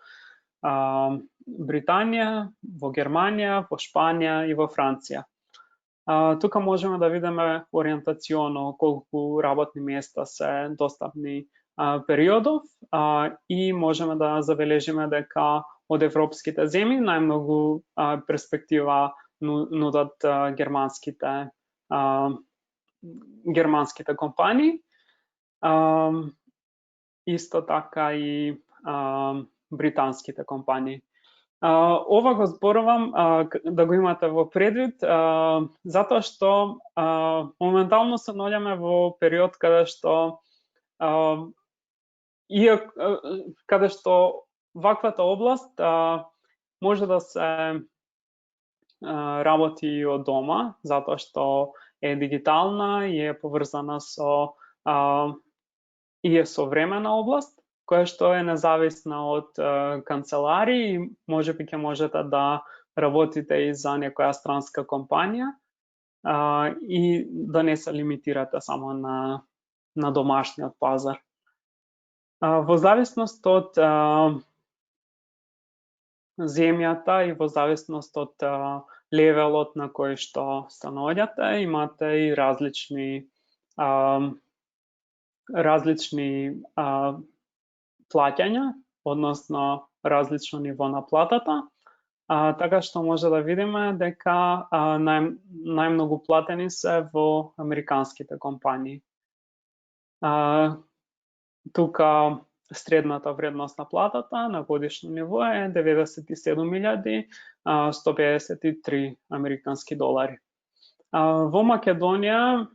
Британија, во Германија, во Шпанија и во Франција. Тука можеме да видиме ориентационо колку работни места се достапни периодов и можеме да забележиме дека од европските земји најмногу перспектива нудат германските компании. Исто така и британските компании. Ова го зборувам да го имате во предвид, затоа што моментално се наоѓаме во период каде што ваквата област може да се работи од дома, затоа што е дигитална и е поврзана со современа област, која што е независна од канцеларии и можеби ќе можете да работите и за некоја странска компанија и да не се лимитирате само на домашниот пазар. Во зависност од земјата и во зависност од левелот на кој што се наоѓате, имате и различни плаќања, односно различно ниво на платата, така што може да видиме дека најмногу платени се во американските компании. Тука средната вредност на платата на годишно ниво е 97.153 американски долари. Во Македонија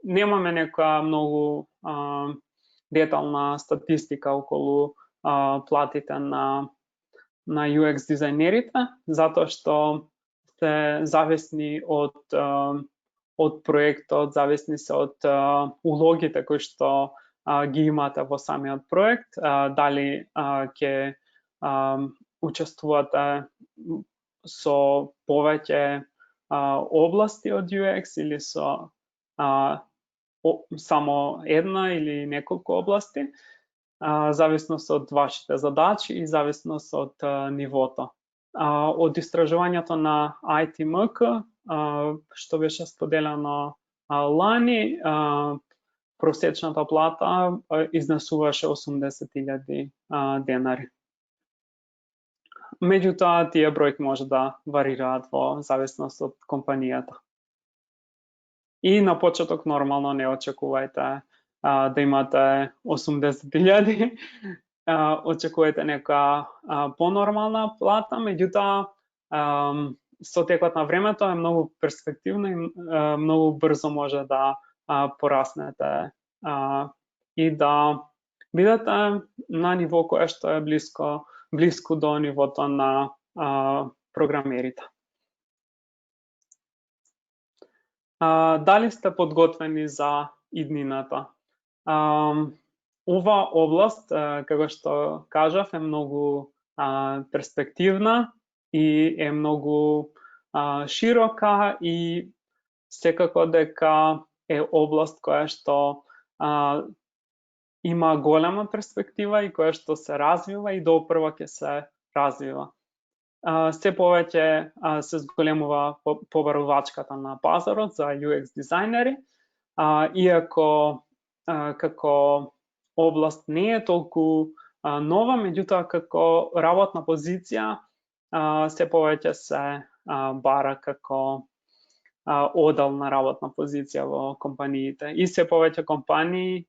немаме некоја многу детална статистика околу платите на UX дизајнерите, затоа што се зависни од проектот, зависни се од улогите кои што ги имате во самиот проект, дали ќе учествувате со повеќе области од UX или со само една или неколку области, зависност од вашите задачи и зависност од нивото. Од истражувањето на ITMK, што беше споделено лани, просечната плата изнесуваше 80.000 денари. Меѓутоа, тие бројки може да варираат во зависност од компанијата. И на почеток нормално не очекувајте да имате 80.000, очекувајте нека понормална плата, меѓутоа со текот на времето е многу перспективно и многу брзо може да пораснете и да бидете на ниво кое што е блиску до нивото на програмерите. Дали сте подготвени за иднината? Ова област, како што кажав, е многу перспективна и е многу широка и секако дека е област која што има голема перспектива и која што се развива и допрва ќе се развива. Се повеќе се зголемува побарувачката на пазарот за UX дизајнери, иако како област не е толку нова, меѓутоа како работна позиција се повеќе се бара како одделна работна позиција во компаниите. И се повеќе компании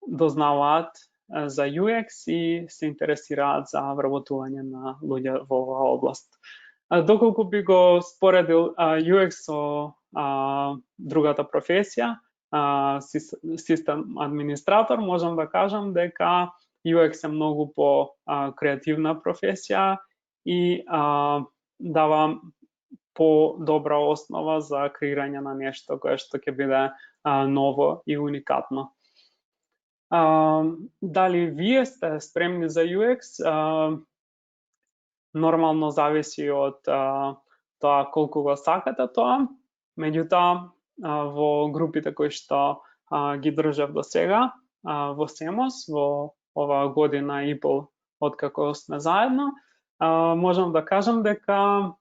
дознаваат за UX и се интересираат за вработување на луѓе во оваа област. Доколку би го споредил UX со другата професија, систем администратор, можам да кажам дека UX е многу по креативна професија и дава по-добра основа за креирање на нешто кое што ќе биде ново и уникатно. Дали вие сте спремни за UX? Нормално зависи од тоа колку го сакате тоа, меѓутоа во групите кои што ги држав до сега во СЕМОС, во оваа година и пол откако сме заедно, можам да кажам дека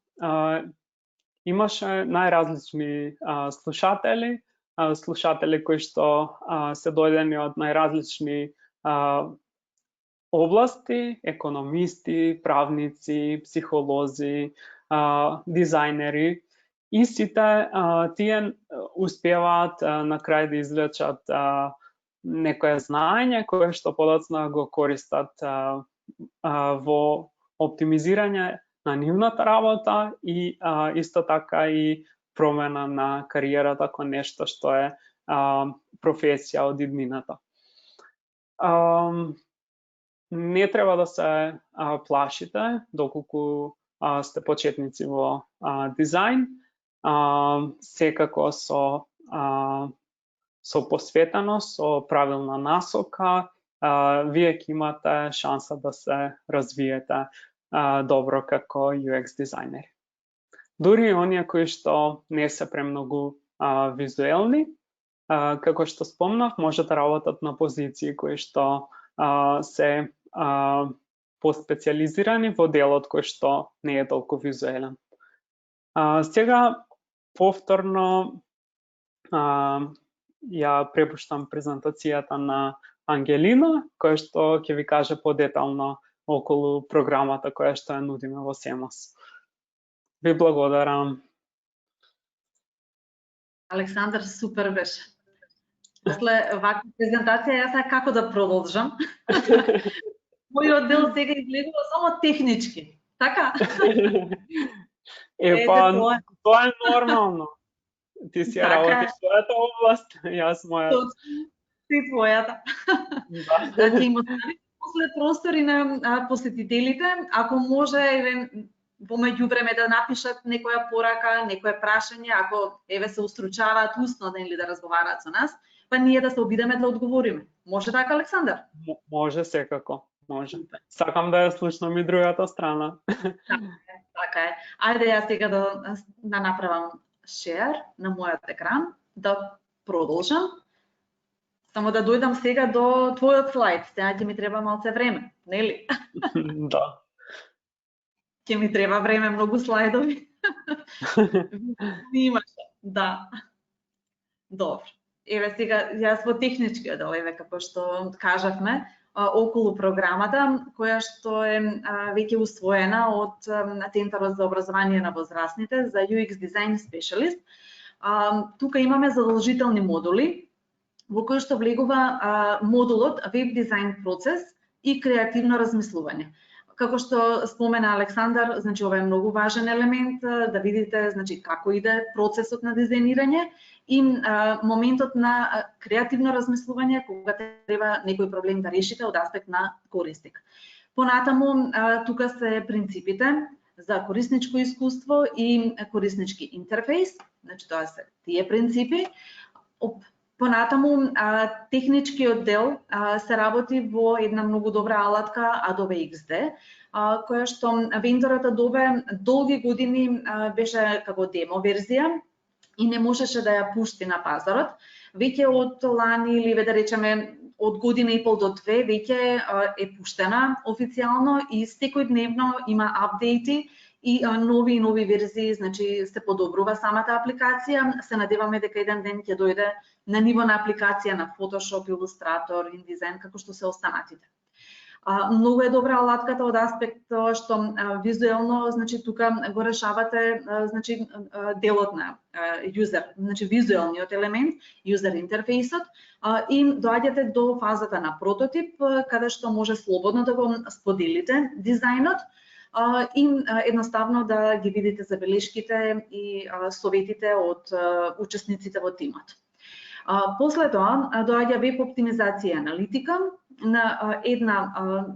имаше најразлични слушатели кои што се дојдени од најразлични области, економисти, правници, психолози, дизајнери, и сите тие успеваат на крај да извлечат некое знаење кое што подоцна го користат во оптимизирање на нивната работа и исто така и промена на кариерата кон нешто што е професија од иднината. Не треба да се плашите доколку сте почетници во дизајн, секако со посветеност, со правилна насока, вие ќе имате шанса да се развиете добро како UX дизајнери. Дури оние кои што не се премногу визуелни, како што спомнав, може да работат на позиции кои што се поспециализирани во делот кој што не е толку визуелен. Сега повторно ја препуштам презентацијата на Ангелина, која што ќе ви каже подетално околу програмата која што ја нудиме во СЕМОС. Ви благодарам. Александар, супер беше. После ваква презентација, јас како да продолжам. Мојот дел сега изгледува само технички, така? Тоа е нормално. Ти си работиш својата област, јас мојата. Ти твојата. Значи, има после простори на посетителите, ако може, во меѓувреме да напишат некоја порака, некое прашање, ако се устручаваат устно да разговараат со нас, па ние да се обидеме да одговориме. Може така, Александар? Може секако, може. Сакам да ја слушнам и другата страна. Така е. Ајде јас сега да направам шер на мојот екран, да продолжам. Само да дојдам сега до твојот слайд, сега ќе ми треба малце време, нели? Да. Ќе ми треба време, многу слайдови. Имаше, да. Добро. Еве сега, јас во техничкиот дел, како што кажавме, околу програмата, која што е веќе усвоена од Центарот за образование на возрастните за UX Design Specialist. Тука имаме задолжителни модули, во кои што влегува модулот Web Design процес и креативно размислување. Како што спомена Александар, значи ова е многу важен елемент да видите, значи како иде процесот на дизајнирање и моментот на креативно размислување кога треба некој проблем да решите од аспект на корисник. Понатаму тука се принципите за корисничко искуство и кориснички интерфејс, значи тоа се тие принципи. Понатаму, техничкиот дел се работи во една многу добра алатка Adobe XD, која што вендорот Adobe долги години беше како демо верзија и не можеше да ја пушти на пазарот. Веќе од лани или да речеме од година и пол до 2 веќе е пуштена официјално и секој дневно има апдејти и нови верзии, значи се подобрува самата апликација. Се надеваме дека еден ден ќе дојде на ниво на апликација на Photoshop, Illustrator, InDesign, како што се останатите. Многу е добра алатката од аспект што визуелно, значи тука го решавате значи делот на юзер, значи визуелниот елемент, юзер интерфејсот, и доаѓате до фазата на прототип каде што може слободно да го споделите дизајнот и едноставно да ги видите забелешките и советите од учесниците во тимот. После тоа доаѓа веб оптимизација и аналитика, на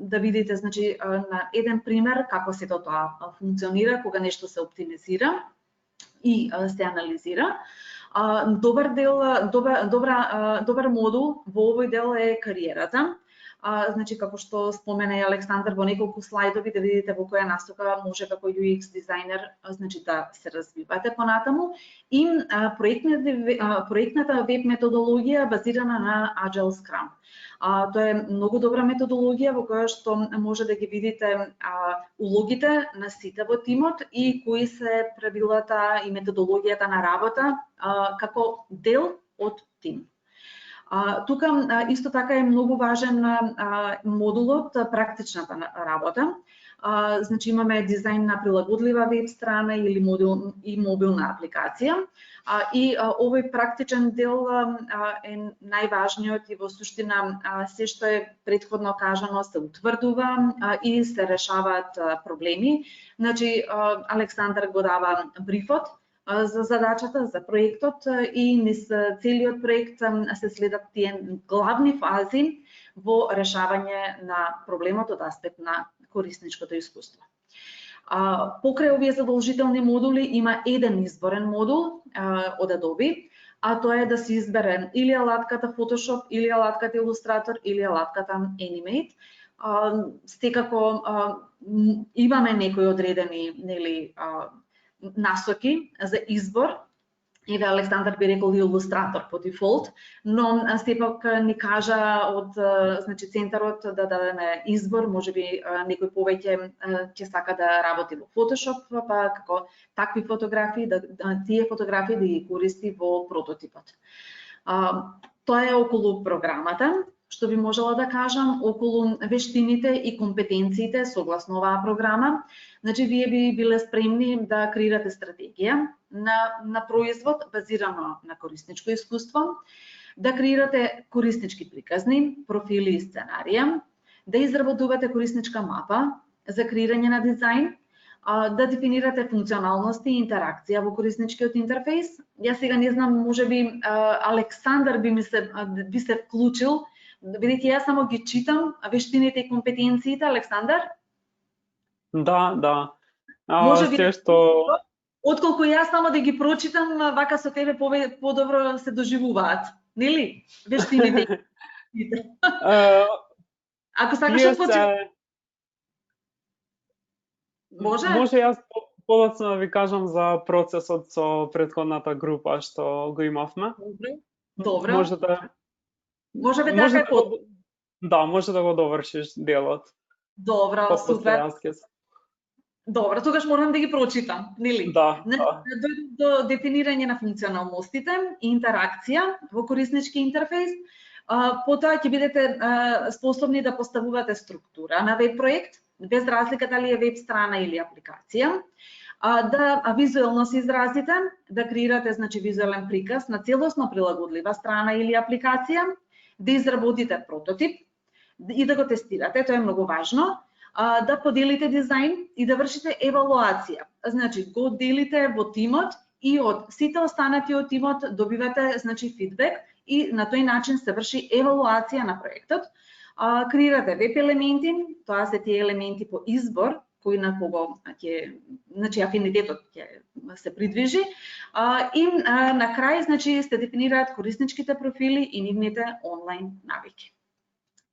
да видите, значи на еден пример како сето тоа функционира кога нешто се оптимизира и се анализира. Добар модул во овој дел е кариерата. Значи, како што спомена и Александар во неколку слайдови, да видите во која насока може како UX дизајнер, значи да се развивате понатаму. И проектната веб методологија базирана на Agile Scrum. Тоа е многу добра методологија во која што може да ги видите улогите на сите во тимот и кои се правилата и методологијата на работа како дел од тим. Тука исто така е многу важен модулот практичната работа. Значи имаме дизајн на прилагодлива веб страна или мобилна апликација. И овој практичен дел е најважниот и во суштина се што е претходно кажано се утврдува и се решаваат проблеми. Значи Александар го дава брифот за задачата, за проектот и низ целиот проект се следат тие главни фази во решавање на проблемот од аспект на корисничкото искуство. Покрај овие задолжителни модули има еден изборен модул од Adobe, а тоа е да се избере или алатката Photoshop, или алатката Illustrator, или алатката Animate. Секако имаме некои одредени, нели, насоки за избор. Еве Александар би рекол Illustrator по дефолт, но сепак ни кажа од значи центарот да дадеме избор, можеби некој повеќе ќе сака да работи во Photoshop, па како такви фотографии тие фотографии да ги користи во прототипот. Тоа е околу програмата. Што би можела да кажам околу вештините и компетенциите согласно оваа програма. Значи, вие би биле спремни да креирате стратегија на производ базирано на корисничко искуство, да креирате кориснички приказни, профили и сценарија, да изработувате корисничка мапа за креирање на дизајн, да дефинирате функционалности и интеракција во корисничкиот интерфејс. Јас сега не знам, можеби Александар би се вклучил, бидејќи јас само ги читам вештините и компетенциите. Александар? Да. Може би што отколку јас само да ги прочитам, вака со тебе подобро се доживуваат, нели? Вештините. Ако сакаш да почнеш. Може јас подоцна да ви кажам за процесот со претходната група што го имавме. Добро. Може да го довршиш делот. Добро, супер. Добро, тогаш морам да ги прочитам, нели? Да. До дефинирање на функционалностите и интеракција во кориснички интерфејс, потоа ќе бидете способни да поставувате структура на веб проект, без разлика дали е веб страна или апликација, да визуелно се изразите, да креирате, значи, визуелен приказ на целосно прилагодлива страна или апликација, да изработите прототип и да го тестирате, тоа е многу важно, да поделите дизајн и да вршите евалуација. Значи, го делите во тимот и од сите останати од тимот добивате, значи, фидбек и на тој начин се врши евалуација на проектот. Креирате веб елементи, тоа се тие елементи по избор, кој на кого ќе, значи, афинитетот ќе се придвижи, и на крај, значи, се дефинираат корисничките профили и нивните онлайн навики.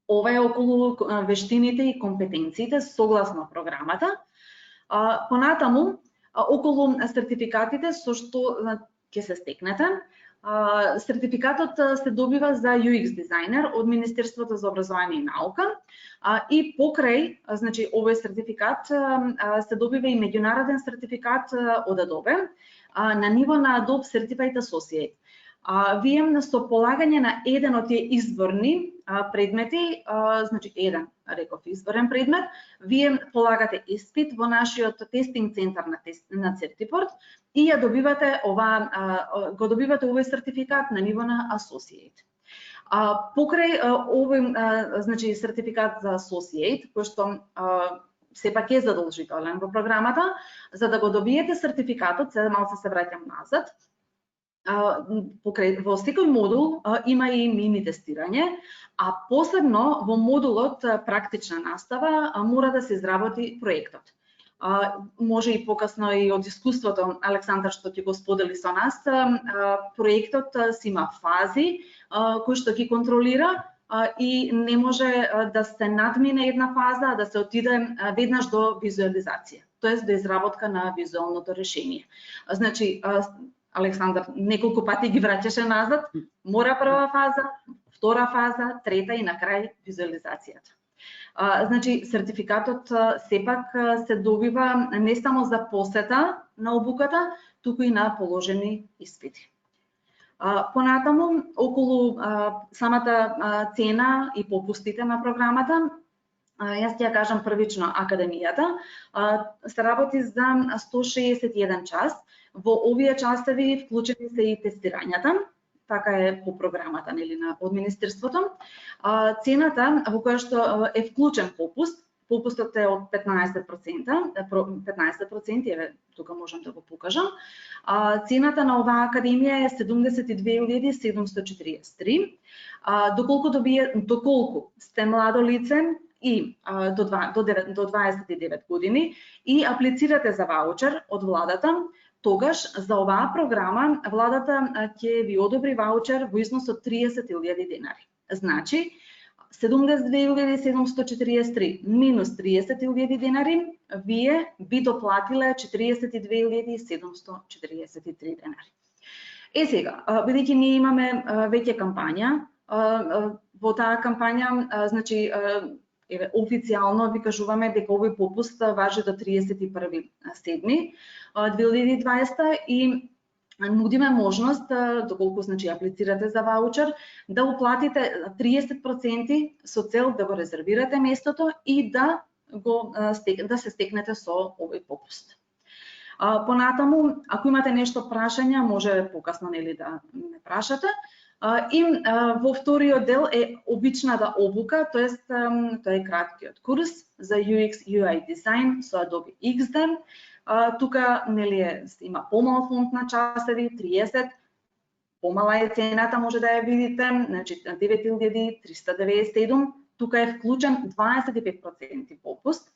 Ова е околу вештините и компетенциите согласно програмата. Понатаму, околу сертификатите, со што ќе се стекнете. Сертификатот се добива за UX дизајнер од Министерството за образование и наука и покрај, значи овој сертификат се добива и меѓународен сертификат од Adobe на ниво на Adobe Certified Associate. Вие со полагање на еден од тие изборни предмети, значи еден, реков, изборен предмет, вие полагате испит во нашиот тестинг центар на Certiport и ја добивате го добивате овој сертификат на ниво на Associate. Покрај овој значи сертификат за Associate, кој што сепак е задолжителен во програмата, за да го добиете сертификатот, се малку се враќам назад, во секој модул има и мини тестирање, а посебно во модулот практична настава мора да се изработи проектот. Може и покасно и од искуството Александар што ќе го сподели со нас, проектот си има фази кои што ги контролира и не може да се надмине една фаза, да се отиде веднаш до визуализација, тоест до изработка на визуалното решение. Значи, Александар неколку пати ги враќаше назад, мора прва фаза, втора фаза, трета и на крај визуализацијата. Значи, сертификатот сепак се добива не само за посета на обуката, туку и на положени испити. Понатаму, околу самата цена и попустите на програмата, јас ќе ја кажам првично академијата, се работи за 161 час. Во овие часови вклучени се и тестирањата, така е по програмата од Министерството. Цената во која што е вклучен попуст, попустот е од 15%, 15%, еве тука можам да го покажам. Цената на оваа академија е 72.743. Доколку сте младо лице и до 29 години и аплицирате за ваучер од владата, тогаш за оваа програма владата ќе ви одобри ваучер во износ од 30.000 денари. Значи, 72.743 минус 30.000 денари, вие би доплатиле 42.743 денари. Сега, бидејќи ние имаме веќе кампања, во таа кампања, значи, официјално ви кажуваме дека овој попуст важи до 31.7.2020 и нудиме можност, доколку значи аплицирате за ваучер, да уплатите 30% со цел да го резервирате местото и да се стекнете со овој попуст. Понатаму, ако имате нешто прашања, може покасно да ме прашате. И во вториот дел е обичната обука, тоест тоа е краткиот курс за UX UI дизајн со Adobe XD. Тука има помал фонд на часови, 30, помала е цената, може да ја видите, значи 9.397, тука е вклучен 25% попуст.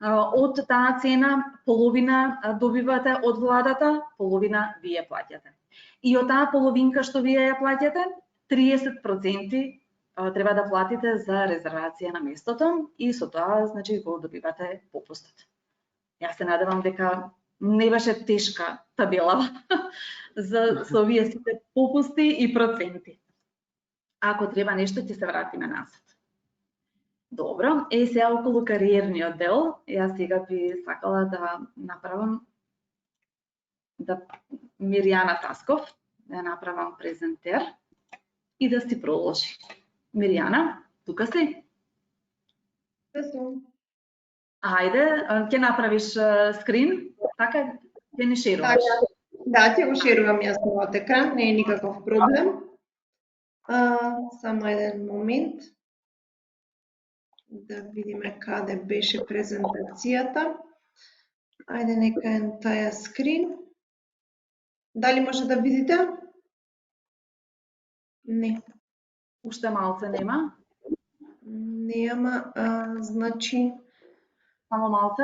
Од таа цена половина добивате од владата, половина вие плаќате. И од таа половинка што вие ја плаќате, 30% треба да платите за резервација на местото и со тоа значи го добивате попустот. Јас се надевам дека не беше тешка табела со овие сите попусти и проценти. Ако треба нешто, ќе се вратиме назад. Добро, сега околу кариерниот дел, јас сега би сакала да направам Мирјана Тасков, да направам презентер и да си продолжи. Мирјана, тука си? Ајде, ќе направиш скрин, така ќе ни шеруваш. Да, ќе го шерувам јас мојот екран, не е никаков проблем. Само еден момент. Да видиме каде беше презентацијата. Ајде, нека е таја скрин. Дали може да видите? Не. Уште малце нема? Нема, значи... Само малце?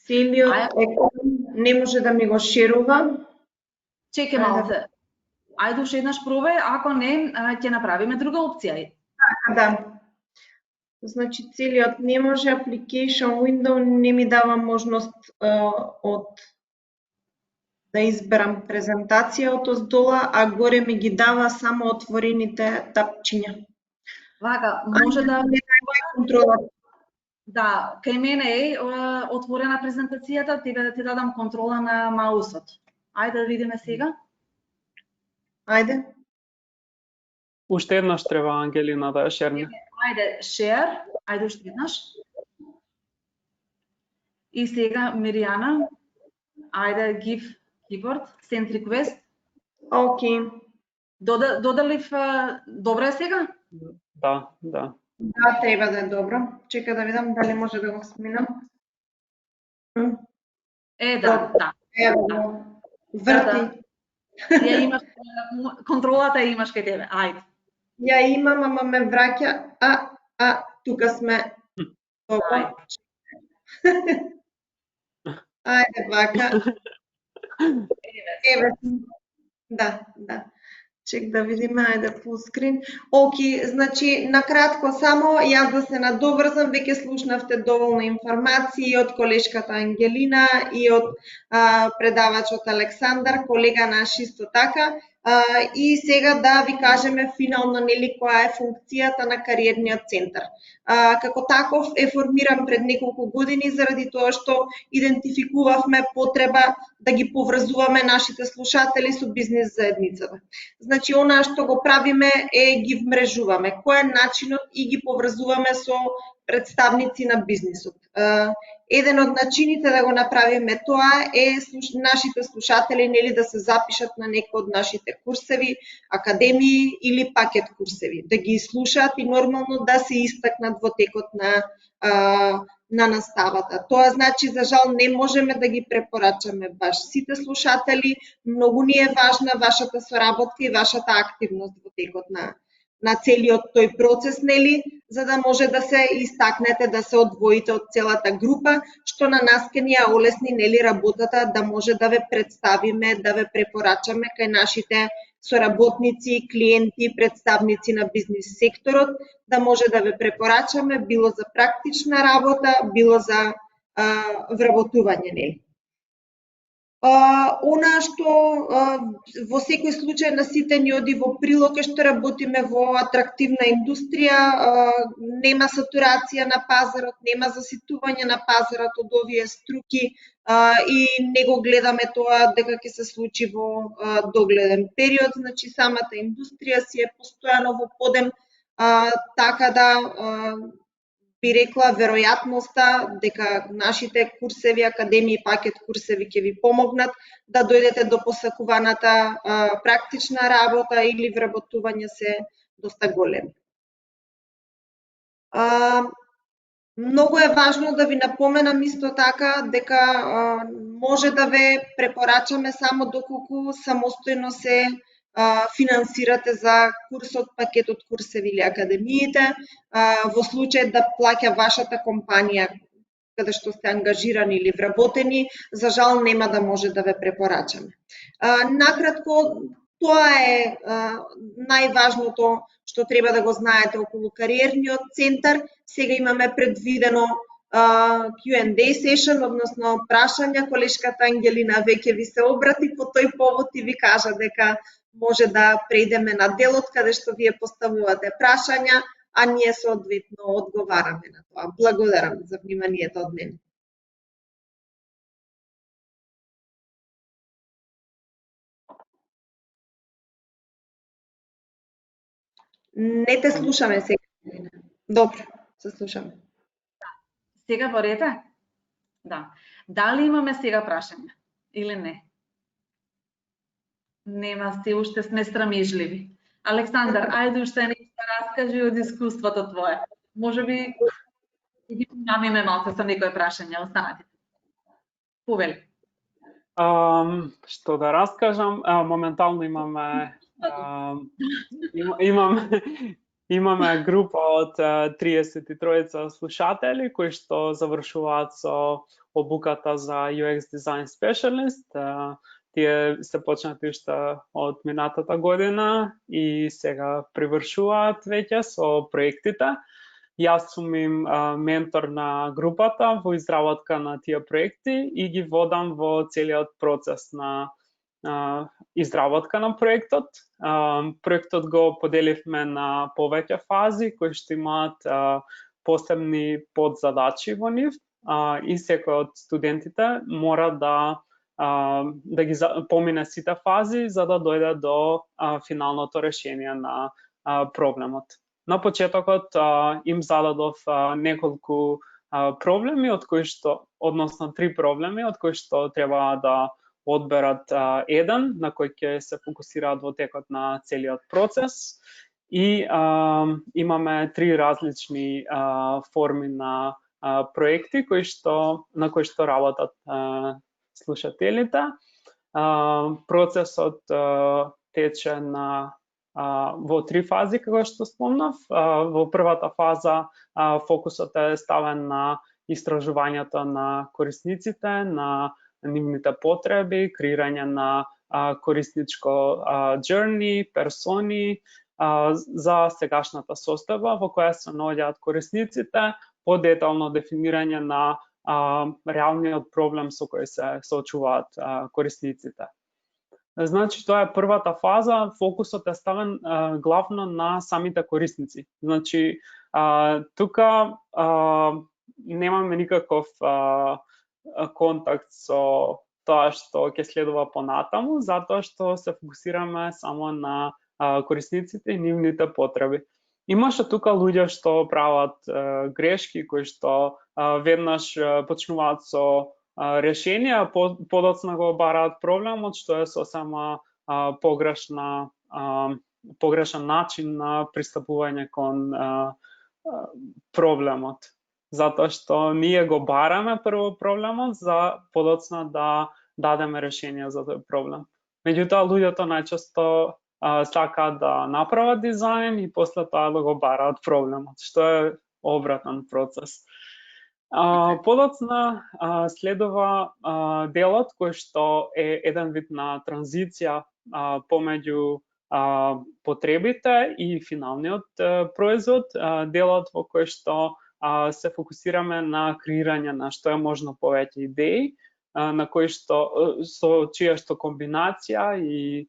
Целиот екран не може да ми го шерува. Чекај малце. Ајде уште еднаш пробај, ако не, ќе направиме друга опција. Да. Значи целиот не може, application window не ми дава можност од да изберам презентација од оздола, а горе ми ги дава само отворените тапчиња. Вака, може да... Контрола. Да, кај мене е отворена презентацијата, тебе да ти дадам контрола на маусот. Ајде да видиме сега. Ајде. Уште еднаш треба Ангелина да ја шерне. Ајде, share, ајде уште еднаш. И сега Миријана, ајде give keyboard, send request. Окей. Додалив, добро е сега? Да. Да, треба да е добро. Чека да видам дали може да го сминам. Да. Ево, врти. Ја имаш, контролата ја имаш кај тебе, ајде. Ја имам, ама ме враќа. Тука сме. Добро. Ајде, вака. Еве. Да. Чек да видиме, ајде full screen. Окей, значи, накратко само, јас да се надоврзам, веќе слушнавте доволно информации од колешката Ангелина и од предавачот Александар, колега наш исто така. И сега да ви кажеме финално нели која е функцијата на кариерниот центар. Како таков е формиран пред неколку години заради тоа што идентификувавме потреба да ги поврзуваме нашите слушатели со бизнис заедницата. Значи, она што го правиме е ги вмрежуваме. Кој е начинот и ги поврзуваме со представници на бизнисот. Еден од начините да го направиме тоа е нашите слушатели нели да се запишат на некој од нашите курсеви, академии или пакет курсеви, да ги слушаат и нормално да се истакнат во текот на наставата. Тоа значи, за жал, не можеме да ги препорачаме баш сите слушатели, многу ни е важна вашата соработка и вашата активност во текот на целиот тој процес, нели, за да може да се истакнете, да се одвоите од целата група, што на нас ке ни ја олесни, нели, работата, да може да ве представиме, да ве препорачаме кај нашите соработници, клиенти, представници на бизнис секторот, да може да ве препорачаме било за практична работа, било за вработување, нели. Она што во секој случај на сите ни оди во прилог е што работиме во атрактивна индустрија, нема сатурација на пазарот, нема заситување на пазарот од овие струки и не го гледаме тоа дека ќе се случи во догледен период, значи самата индустрија си е постојано во подем, така да би рекла веројатноста дека нашите курсеви, академии, пакет курсеви ќе ви помогнат да дојдете до посакуваната практична работа или вработување се доста големи. Многу е важно да ви напоменам исто така дека може да ве препорачаме само доколку самостојно се финансирате за курсот, пакетот курсеви или академиите, во случај да плаќа вашата компанија каде што сте ангажирани или вработени, за жал нема да може да ве препорачаме. Накратко, тоа е најважното што треба да го знаете околу кариерниот центар. Сега имаме предвидено Q&A session, односно прашања. Колешката Ангелина веќе ви се обрати по тој повод и ви кажа дека може да преидеме на делот каде што вие поставувате прашања, а ние соодветно одговараме на тоа. Благодарам за вниманието од мене. Не те слушаме сега. Добро, се слушаме. Сега во ред е? Да. Дали имаме сега прашања или не? Нема, се уште сме страмежливи. Александар, ајде уште нешто раскажи од искуството твое. Може би ги намиме малку со некој прашање, останатите. Повели. Што да раскажам, моментално имаме група од 33 слушатели кои што завршуваат со обуката за UX Design Specialist. Тие се почнати уште од минатата година и сега привршуваат веќе со проектите. Јас сум им ментор на групата во изработка на тие проекти и ги водам во целиот процес на изработка на проектот. Проектот го поделивме на повеќе фази кои што имаат посебни подзадачи во нив, и секој од студентите мора да ги помине сите фази за да дојде до финалното решение на проблемот. На почетокот им зададов неколку проблеми, од кои што, односно 3 проблеми, од кои што треба да одберат еден на кој ќе се фокусираат во текот на целиот процес. И имаме 3 различни форми на проекти на кои што работат слушателите. Процесот тече во 3 фази, како што спомнав. Во првата фаза фокусот е ставен на истражувањето на корисниците, на нивните потреби, креирање на корисничко journey, персони, за сегашната состојба во која се наоѓаат корисниците, подетално дефинирање на реалниот проблем со кој се соочуваат корисниците. Значи, тоа е првата фаза, фокусот е ставен главно на самите корисници. Значи, тука немаме никаков контакт со тоа што ќе следува понатаму, затоа што се фокусираме само на корисниците и нивните потреби. Имаше тука луѓе што прават грешки, кои што веднаш почнуваат со решенија, подоцна го бараат проблемот, што е сосема погрешен начин на пристапување кон проблемот. Затоа што ние го бараме прво проблемот за подоцна да дадеме решение за тој проблем. Меѓутоа, луѓето најчесто сакаат да направат дизајн и после тоа да го бараат проблемот, што е обратен процес. Подоцна следува делот кој што е еден вид на транзиција помеѓу потребите и финалниот производ, делот во кој што се фокусираме на креирање на што е можно повеќе идеи, на кои што со чија што комбинација и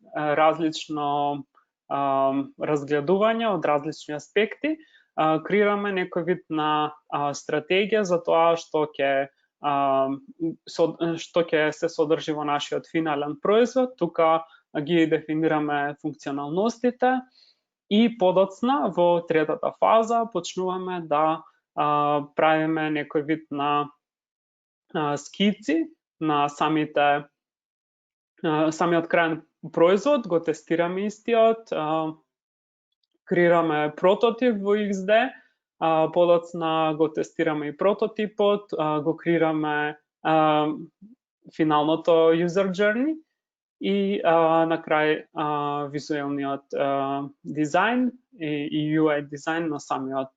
различно разгледување од различни аспекти креираме некој вид на стратегија за тоа што ќе се содржи во нашиот финален производ. Тука ги дефинираме функционалностите и подоцна во третата фаза почнуваме да правиме некој вид на скици на самиот крајен производ, го тестираме истиот, креираме прототип во XD, подоцна го тестираме и прототипот, го креираме финалното user journey и на крај визуелниот дизајн и UI дизајн на самиот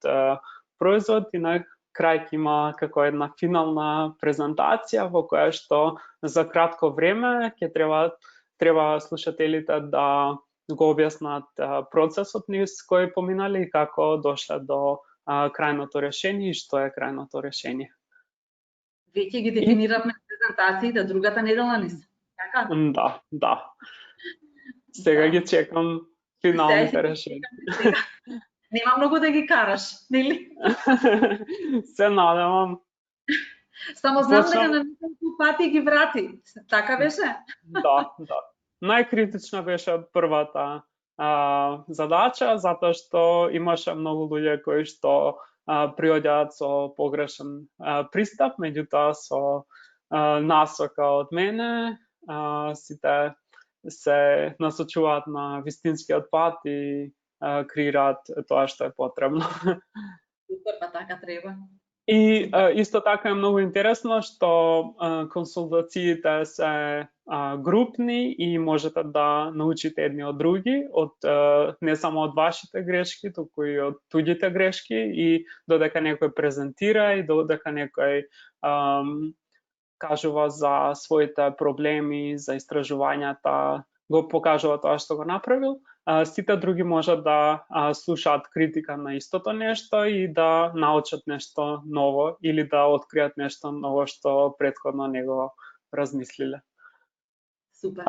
производ и на крај ќе има како една финална презентација во која што за кратко време ќе треба слушателите да го објаснат процесот низ кој поминале и како дошле до крајното решение и што е крајното решение. Веќе ги дефинираме презентациите другата недела низ. Така? Да. Сега ги чекам финалните решенија. Нема многу да ги караш, нели? Се надевам. Само знам дека на неколку пати ги врати. Така беше? Да. Најкритична беше првата задача, затоа што имаше многу луѓе кои што приоѓаат со погрешен пристап, меѓутоа со насока од мене сите се насочуваат на вистинскиот пат и креираат тоа што е потребно. Супер, па така треба. И исто така е многу интересно што консултациите се групни и можете да научите едни од други, не само од вашите грешки, туку и од туѓите грешки, и додека некој презентира и додека некој кажува за своите проблеми, за истражувањата, го покажува тоа што го направил, сите други можат да слушаат критика на истото нешто и да научат нешто ново или да откријат нешто ново што претходно не го размислиле. Супер.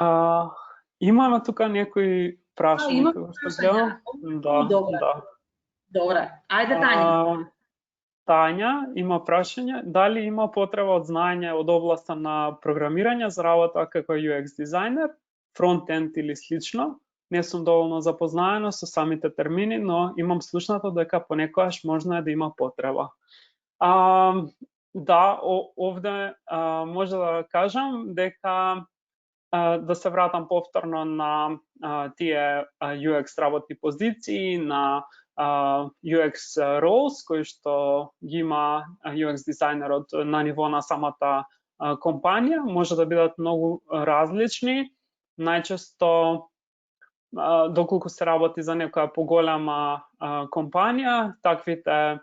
Имаме тука некои прашања има како што прашања. гледам. Добре. Добре. Ајде, Тања. Тања има прашање, дали има потреба од знаење од областа на програмирање за работа како UX дизајнер, фронт-енд или слично? Не сум доволно запознаена со самите термини, но имам слушнато дека понекогаш можно е да има потреба. Да, овде може да кажам дека да се вратам повторно на тие UX работни позиции, на UX roles, кои што ги има UX дизајнерот на ниво на самата компанија, може да бидат многу различни. Најчесто, доколку се работи за некоја поголема компанија, таквите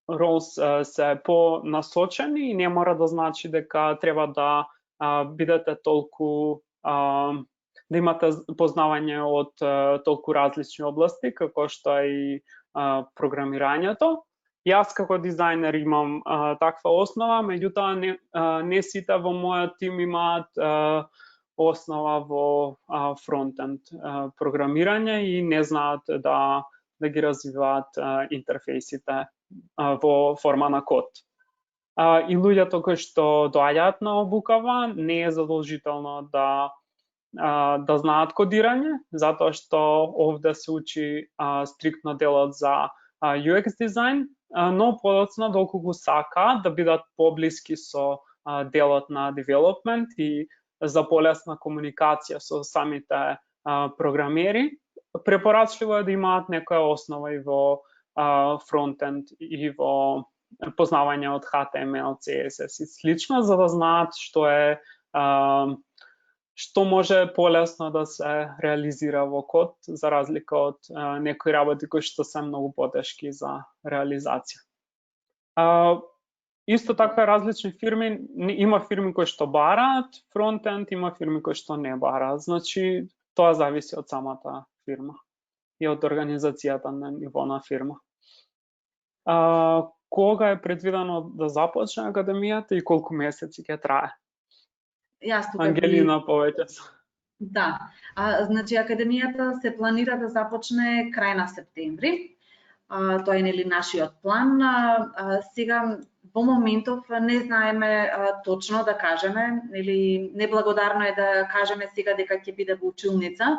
roles се понасочени и не мора да значи дека треба да бидете толку да имате познавање од толку различни области, како што е и програмирањето. Јас како дизајнер имам таква основа, меѓутоа не сите во мојот тим имаат основа во фронтенд програмирање и не знаат да ги развиваат интерфејсите во форма на код. И луѓето кои што доаѓаат на обукава не е задолжително да знаат кодирање, затоа што овде се учи стриктно делот за UX дизајн, но подоцна доколку сака да бидат поблиски со делот на development и за полесна комуникација со самите програмери, препорачливо е да имаат некоја основа и во фронтенд и во познавање од HTML, CSS и слично, за да знаат што може полесно да се реализира во код, за разлика од некои работи кои што се многу потешки за реализација. Исто така различни фирми, има фирми кои што бараат фронтенд, има фирми кои што не бараат. Значи, тоа зависи од самата фирма и од организацијата на ниво на фирма. Кога е предвидено да започне академијата и колку месеци ќе трае? Ангелина повеќе. Да, значи академијата се планира да започне крај на септември. Тоа е нели нашиот план. Сега во моментов не знаеме точно да кажеме, нели неблагодарно е да кажеме сега дека ќе биде во училница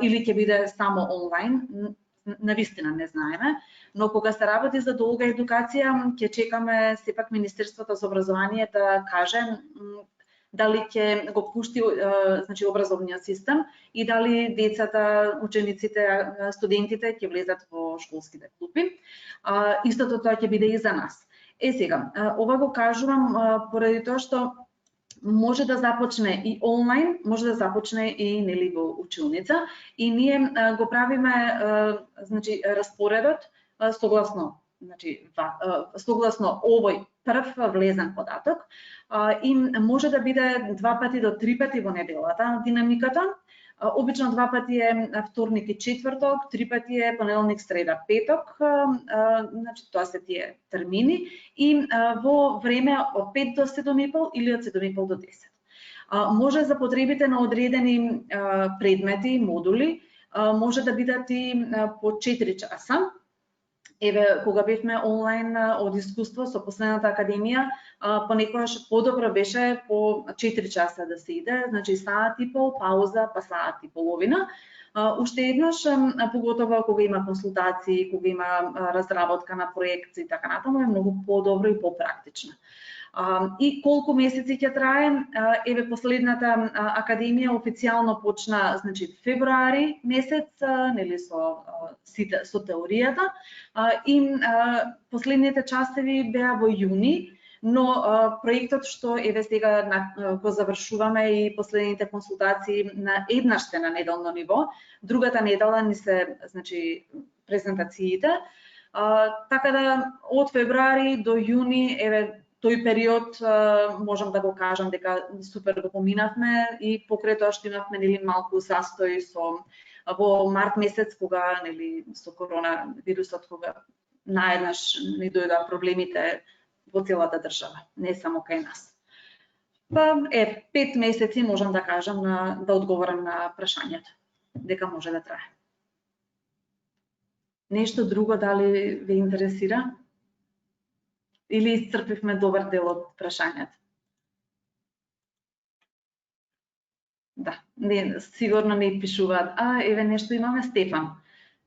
или ќе биде само онлайн. Навистина не знаеме, но кога се работи за долга едукација, ќе чекаме сепак Министерството за образование да каже дали ќе го пушти значи образовниот систем и дали децата, учениците, студентите ќе влезат во школските клупи. Истото тоа ќе биде и за нас. Сега, ова го кажувам поради тоа што може да започне и онлайн, може да започне и нели во училница и ние го правиме значи распоредот согласно овој прв влезен податок и може да биде 2 пати до 3 пати во неделата динамиката. Обично 2 пати е вторник и четврток, 3 пати е понеделник, среда, петок, значи тоа се тие термини и во време од 5 до 7:30 или од 7:30 до 10. Може за потребите на одредени предмети, модули, може да бидат и по 4 часа. Еве, кога бевме онлайн од искуство со последната академија, понекогаш подобро беше по 4 часа да се иде, значи саат и пол, пауза, па саат и половина. Уште еднаш, поготово кога има консултации, кога има разработка на проект и така натаму, е многу подобро и попрактично. И колку месеци ќе трае? Еве, последната академија официјално почна, значи февруари месец, нели со теоријата, и последните часови беа во јуни, но проектот што еве сега го завршуваме и последните консултации на еднаш се на неделно ниво, другата недела ни се, значи, презентациите, така да од февруари до јуни, еве, тој период можам да го кажам дека супер го поминавме и покрај тоа што имавме нели малку застој во март месец кога нели со корона вирусот, кога наеднаш ни дојдоа проблемите во целата држава, не само кај нас. 5 месеци можам да кажам да одговорам на прашањето, дека може да трае. Нешто друго дали ве интересира? Или исцрпивме добар дел од прашањето? Да, не, сигурно не пишуваат. Еве нешто имаме, Стефан.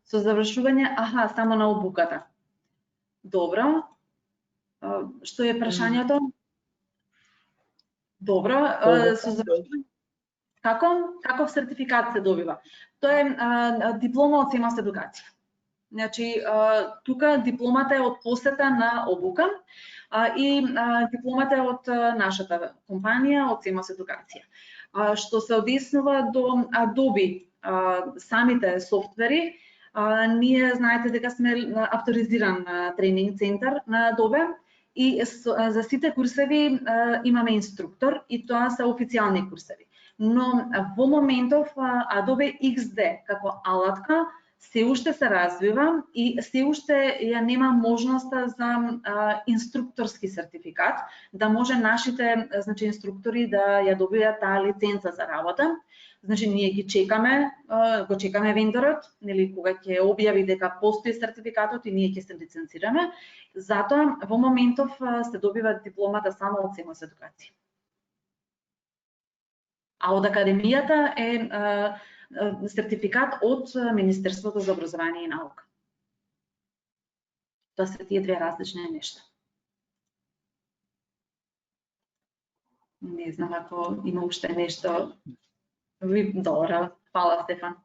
Со завршување, само на обуката. Добро. Што е прашањето? Добро, со завршување. Каков сертификат се добива? Тоа е диплома од семејна едукација. Значи, тука дипломата е од посета на обука и дипломата е од нашата компанија, од семејна едукација. Што се однесува до Adobe, самите софтвери, ние знаете дека сме авторизиран тренинг центар на Adobe и за сите курсеви имаме инструктор и тоа се официјални курсеви. Но во моментов Adobe XD како алатка се уште се развива и се уште ја нема можноста за инструкторски сертификат, да може нашите инструктори да ја добијат таа лиценца за работа. Значи ние ги чекаме, го чекаме вендорот, нели кога ќе објави дека постои сертификатот и ние ќе се лиценцираме. Затоа во моментов се добива дипломата само од семејна едукација. А од академијата е сертификат од Министерството за образование и наука. Тоа се тие две различни нешта. Не знам ако има уште нешто. Добро, фала Стефан.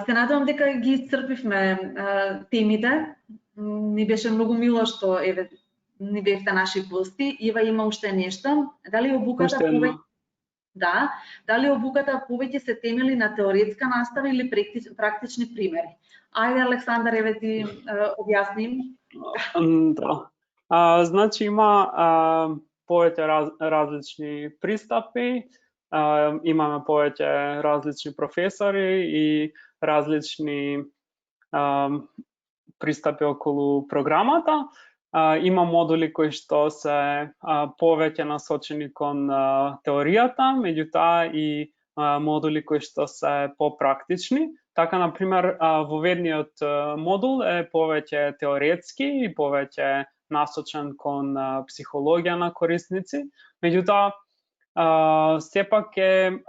Се надевам дека ги исцрпивме темите. Ни беше многу мило што еве ни бевте наши гости. Ева има уште нешто. Дали обуката повеќе? Да, дали обуката повеќе се темели на теоретска настава или практични примери? Ајде, Александар, еве ти објасни. Да. Значи има повеќе различни пристапи, имаме повеќе различни професори и различни пристапи околу програмата. Има модули кои што се повеќе насочени кон теоријата, меѓутоа и модули кои што се попрактични. Така, например, воведниот модул е повеќе теоретски и повеќе насочен кон психологија на корисници. Меѓутоа, сепак е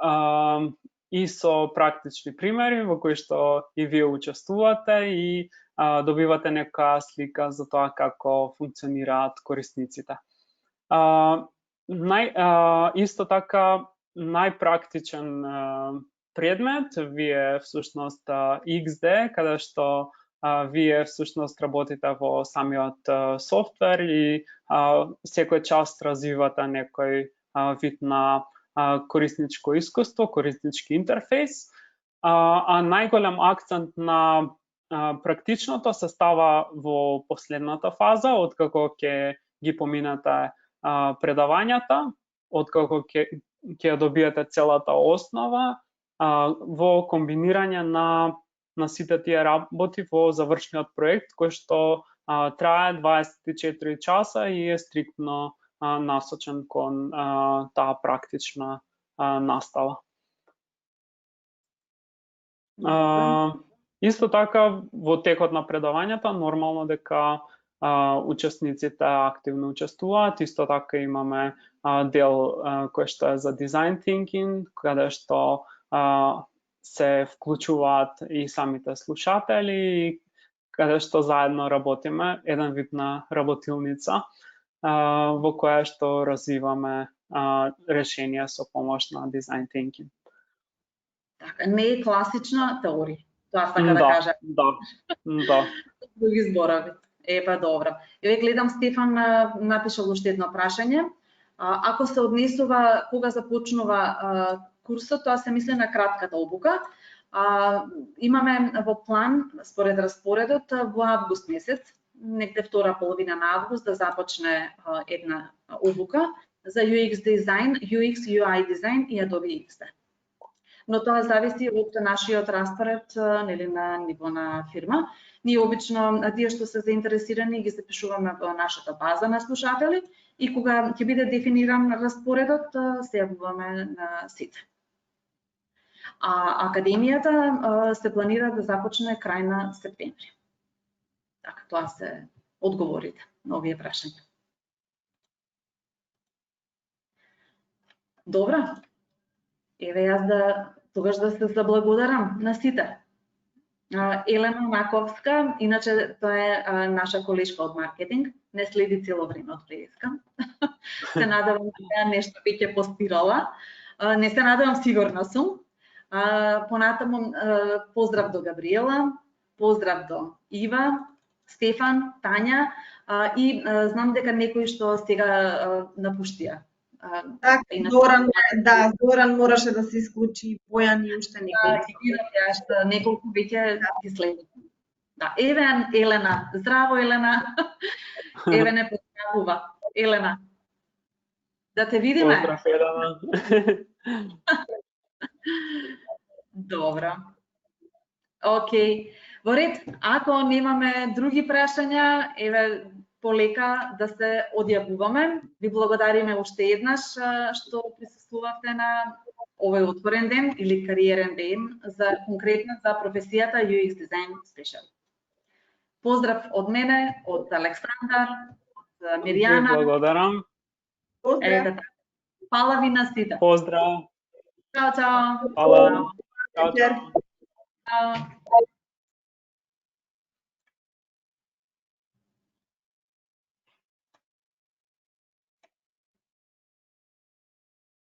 и со практични примери во кои што и вие учествувате и добивате нека слика за тоа како функционираат корисниците. Исто така, најпрактичен предмет ви е всушност XD, каде што вие всушност работите во самиот софтвер и секој час развивате некој вид на корисничко искуство, кориснички интерфейс, а најголем акцент на практичното се става во последната фаза, откако ќе ги поминате предавањата, откако ќе добиете целата основа, во комбинирање на сите тие работи во завршниот проект, кој што трае 24 часа и е стриктно насочен кон таа практична настава. Исто така, во текот на предавањата, нормално дека учесниците активно учествуваат. Исто така имаме дел кој што е за design thinking, каде што се вклучуваат и самите слушатели, каде што заедно работиме, еден вид на работилница, во која што развиваме решенија со помош на design thinking. Така, не е класична теорија. Тоа сака да кажа. Да. Други зборови. Епа, добро. Еве гледам Стефан напишал уште едно прашање. Ако се однесува кога започнува курсот, тоа се мисли на кратката обука. Имаме во план, според распоредот, во август месец, некде втора половина на август, да започне една обука за UX дизајн, UX UI дизајн и Adobe XD. но тоа зависи од нашиот распоред нели на ниво на фирма. Ние обично тие што се заинтересирани ги запишуваме во нашата база на слушатели и кога ќе биде дефиниран распоредот се јавуваме на сите. А академијата се планира да започне крај на септември. Така, тоа се одговорите на овие прашања. Добро. Еве јас тогаш да се заблагодарам на сите. Елена Маковска, иначе тоа е наша колешка од маркетинг, не следи цело време од преска. Се надевам дека нешто биќе постирала. Не се надевам, сигурна сум. Понатаму поздрав до Габриела, поздрав до Ива, Стефан, Тања и знам дека некои што сега напуштија. Така, Зоран, да, Зоран мораше да се исклучи, Бојан и уште некои. Неколку веќе ги следат. Да, еве Елена. Здраво, Елена. Еве не поздравува. Елена. Да те видиме. Поздрав, Елена. Добро. Океј. Во ред, ако немаме други прашања, еве полека да се одјавуваме. Ви благодариме уште еднаш што присуствувавте на овој отворен ден или кариерен ден за конкретно за професијата UX Design Specialist. Поздрав од мене, од Александар, од Миријана. Благодарам. Поздрав. Фала ви на сите. Поздрав. Чао, чао. Фала. Чао, чао. Чао.